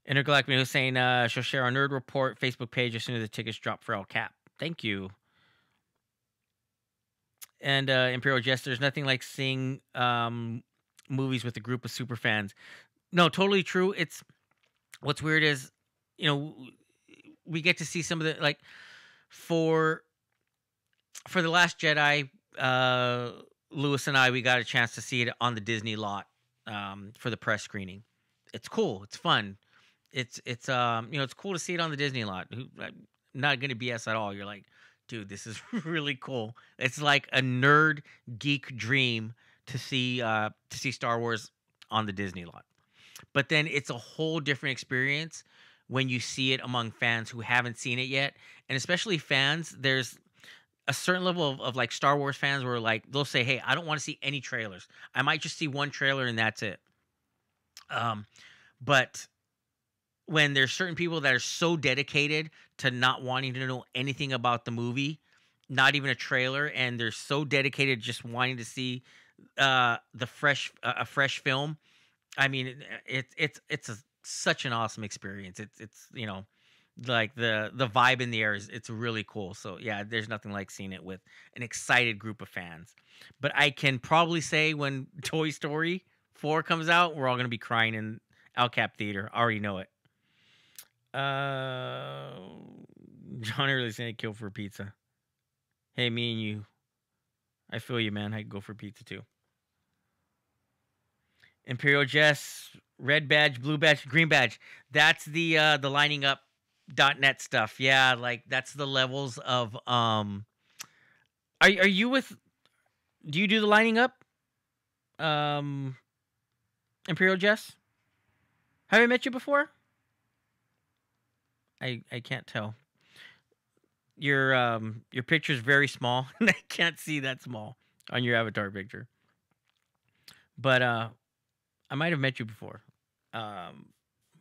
Speaker 1: Intergalactic was saying she'll share our Nerd Report Facebook page as soon as the tickets drop for El Cap. Thank you. And Imperial Jester, there's nothing like seeing movies with a group of super fans. No, totally true. It's what's weird is, you know, we get to see some of the like for the Last Jedi. Lewis and I, we got a chance to see it on the Disney lot for the press screening. It's cool. It's fun. It's you know, it's cool to see it on the Disney lot. Not going to BS at all. You're like, dude, this is really cool. It's like a nerd geek dream to see Star Wars on the Disney lot. But then it's a whole different experience when you see it among fans who haven't seen it yet, and especially fans. There's a certain level of like Star Wars fans where like they'll say, "Hey, I don't want to see any trailers. I might just see one trailer and that's it." But when there's certain people that are so dedicated to not wanting to know anything about the movie, not even a trailer, and they're so dedicated just wanting to see a fresh film. I mean, it's such an awesome experience. It's you know, like the vibe in the air is it's really cool. So yeah, there's nothing like seeing it with an excited group of fans. But I can probably say when Toy Story 4 comes out, we're all gonna be crying in El Cap Theater. I already know it. Uh, John earlier saying kill for pizza. Hey, me and you. I feel you, man. I'd go for pizza too. Imperial Jess, red badge, blue badge, green badge. That's the lining up .net stuff. Yeah, like that's the levels of are you with do you do the lining up? Um Imperial Jess? Have I met you before? I can't tell. Your picture's very small and I can't see that small on your avatar picture. But I might have met you before.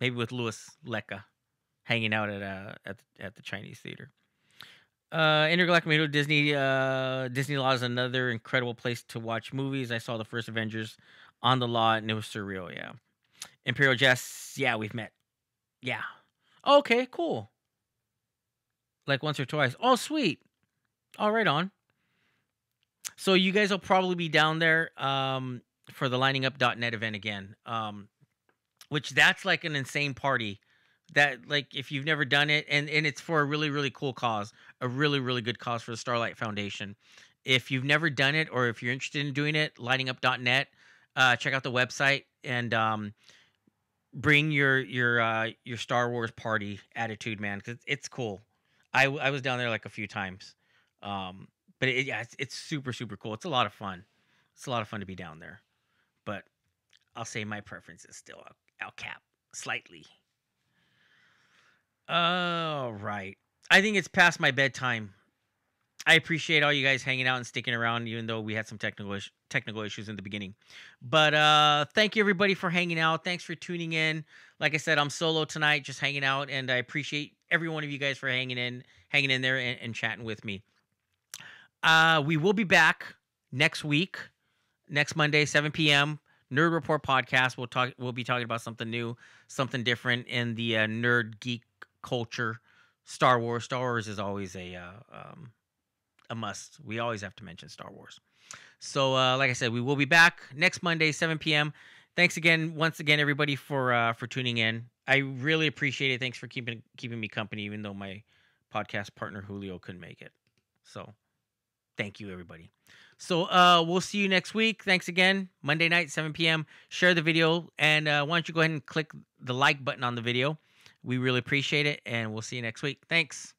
Speaker 1: Maybe with Louis Lecca hanging out at the Chinese theater. Intergalactic Media Disney Lot is another incredible place to watch movies. I saw the first Avengers on the lot and it was surreal. Yeah. Imperial Jess, yeah, we've met. Yeah. Okay, cool. Like once or twice. Oh, sweet. All right, on. So you guys will probably be down there for the liningup.net event again. Which that's like an insane party. That like if you've never done it, and it's for a really really cool cause, a really really good cause for the Starlight Foundation. If you've never done it or if you're interested in doing it, liningup.net, check out the website and bring your Star Wars party attitude, man, because it's cool. I was down there like a few times, but yeah, it's super super cool. It's a lot of fun. It's a lot of fun to be down there, but I'll say my preference is still Al Cap slightly. All right. I think it's past my bedtime. I appreciate all you guys hanging out and sticking around, even though we had some technical issues in the beginning. But thank you everybody for hanging out. Thanks for tuning in. Like I said, I'm solo tonight, just hanging out, and I appreciate every one of you guys for hanging in there and chatting with me. We will be back next week, next Monday, 7 p.m. Nerd Report podcast. We'll be talking about something new, something different in the nerd geek culture. Star Wars. Star Wars is always a must. We always have to mention Star Wars. So, like I said, we will be back next Monday, 7 p.m. Thanks again, once again, everybody for tuning in. I really appreciate it. Thanks for keeping me company, even though my podcast partner Julio couldn't make it. So, thank you, everybody. So, we'll see you next week. Thanks again. Monday night, 7 p.m. Share the video, and why don't you go ahead and click the like button on the video. We really appreciate it, and we'll see you next week. Thanks.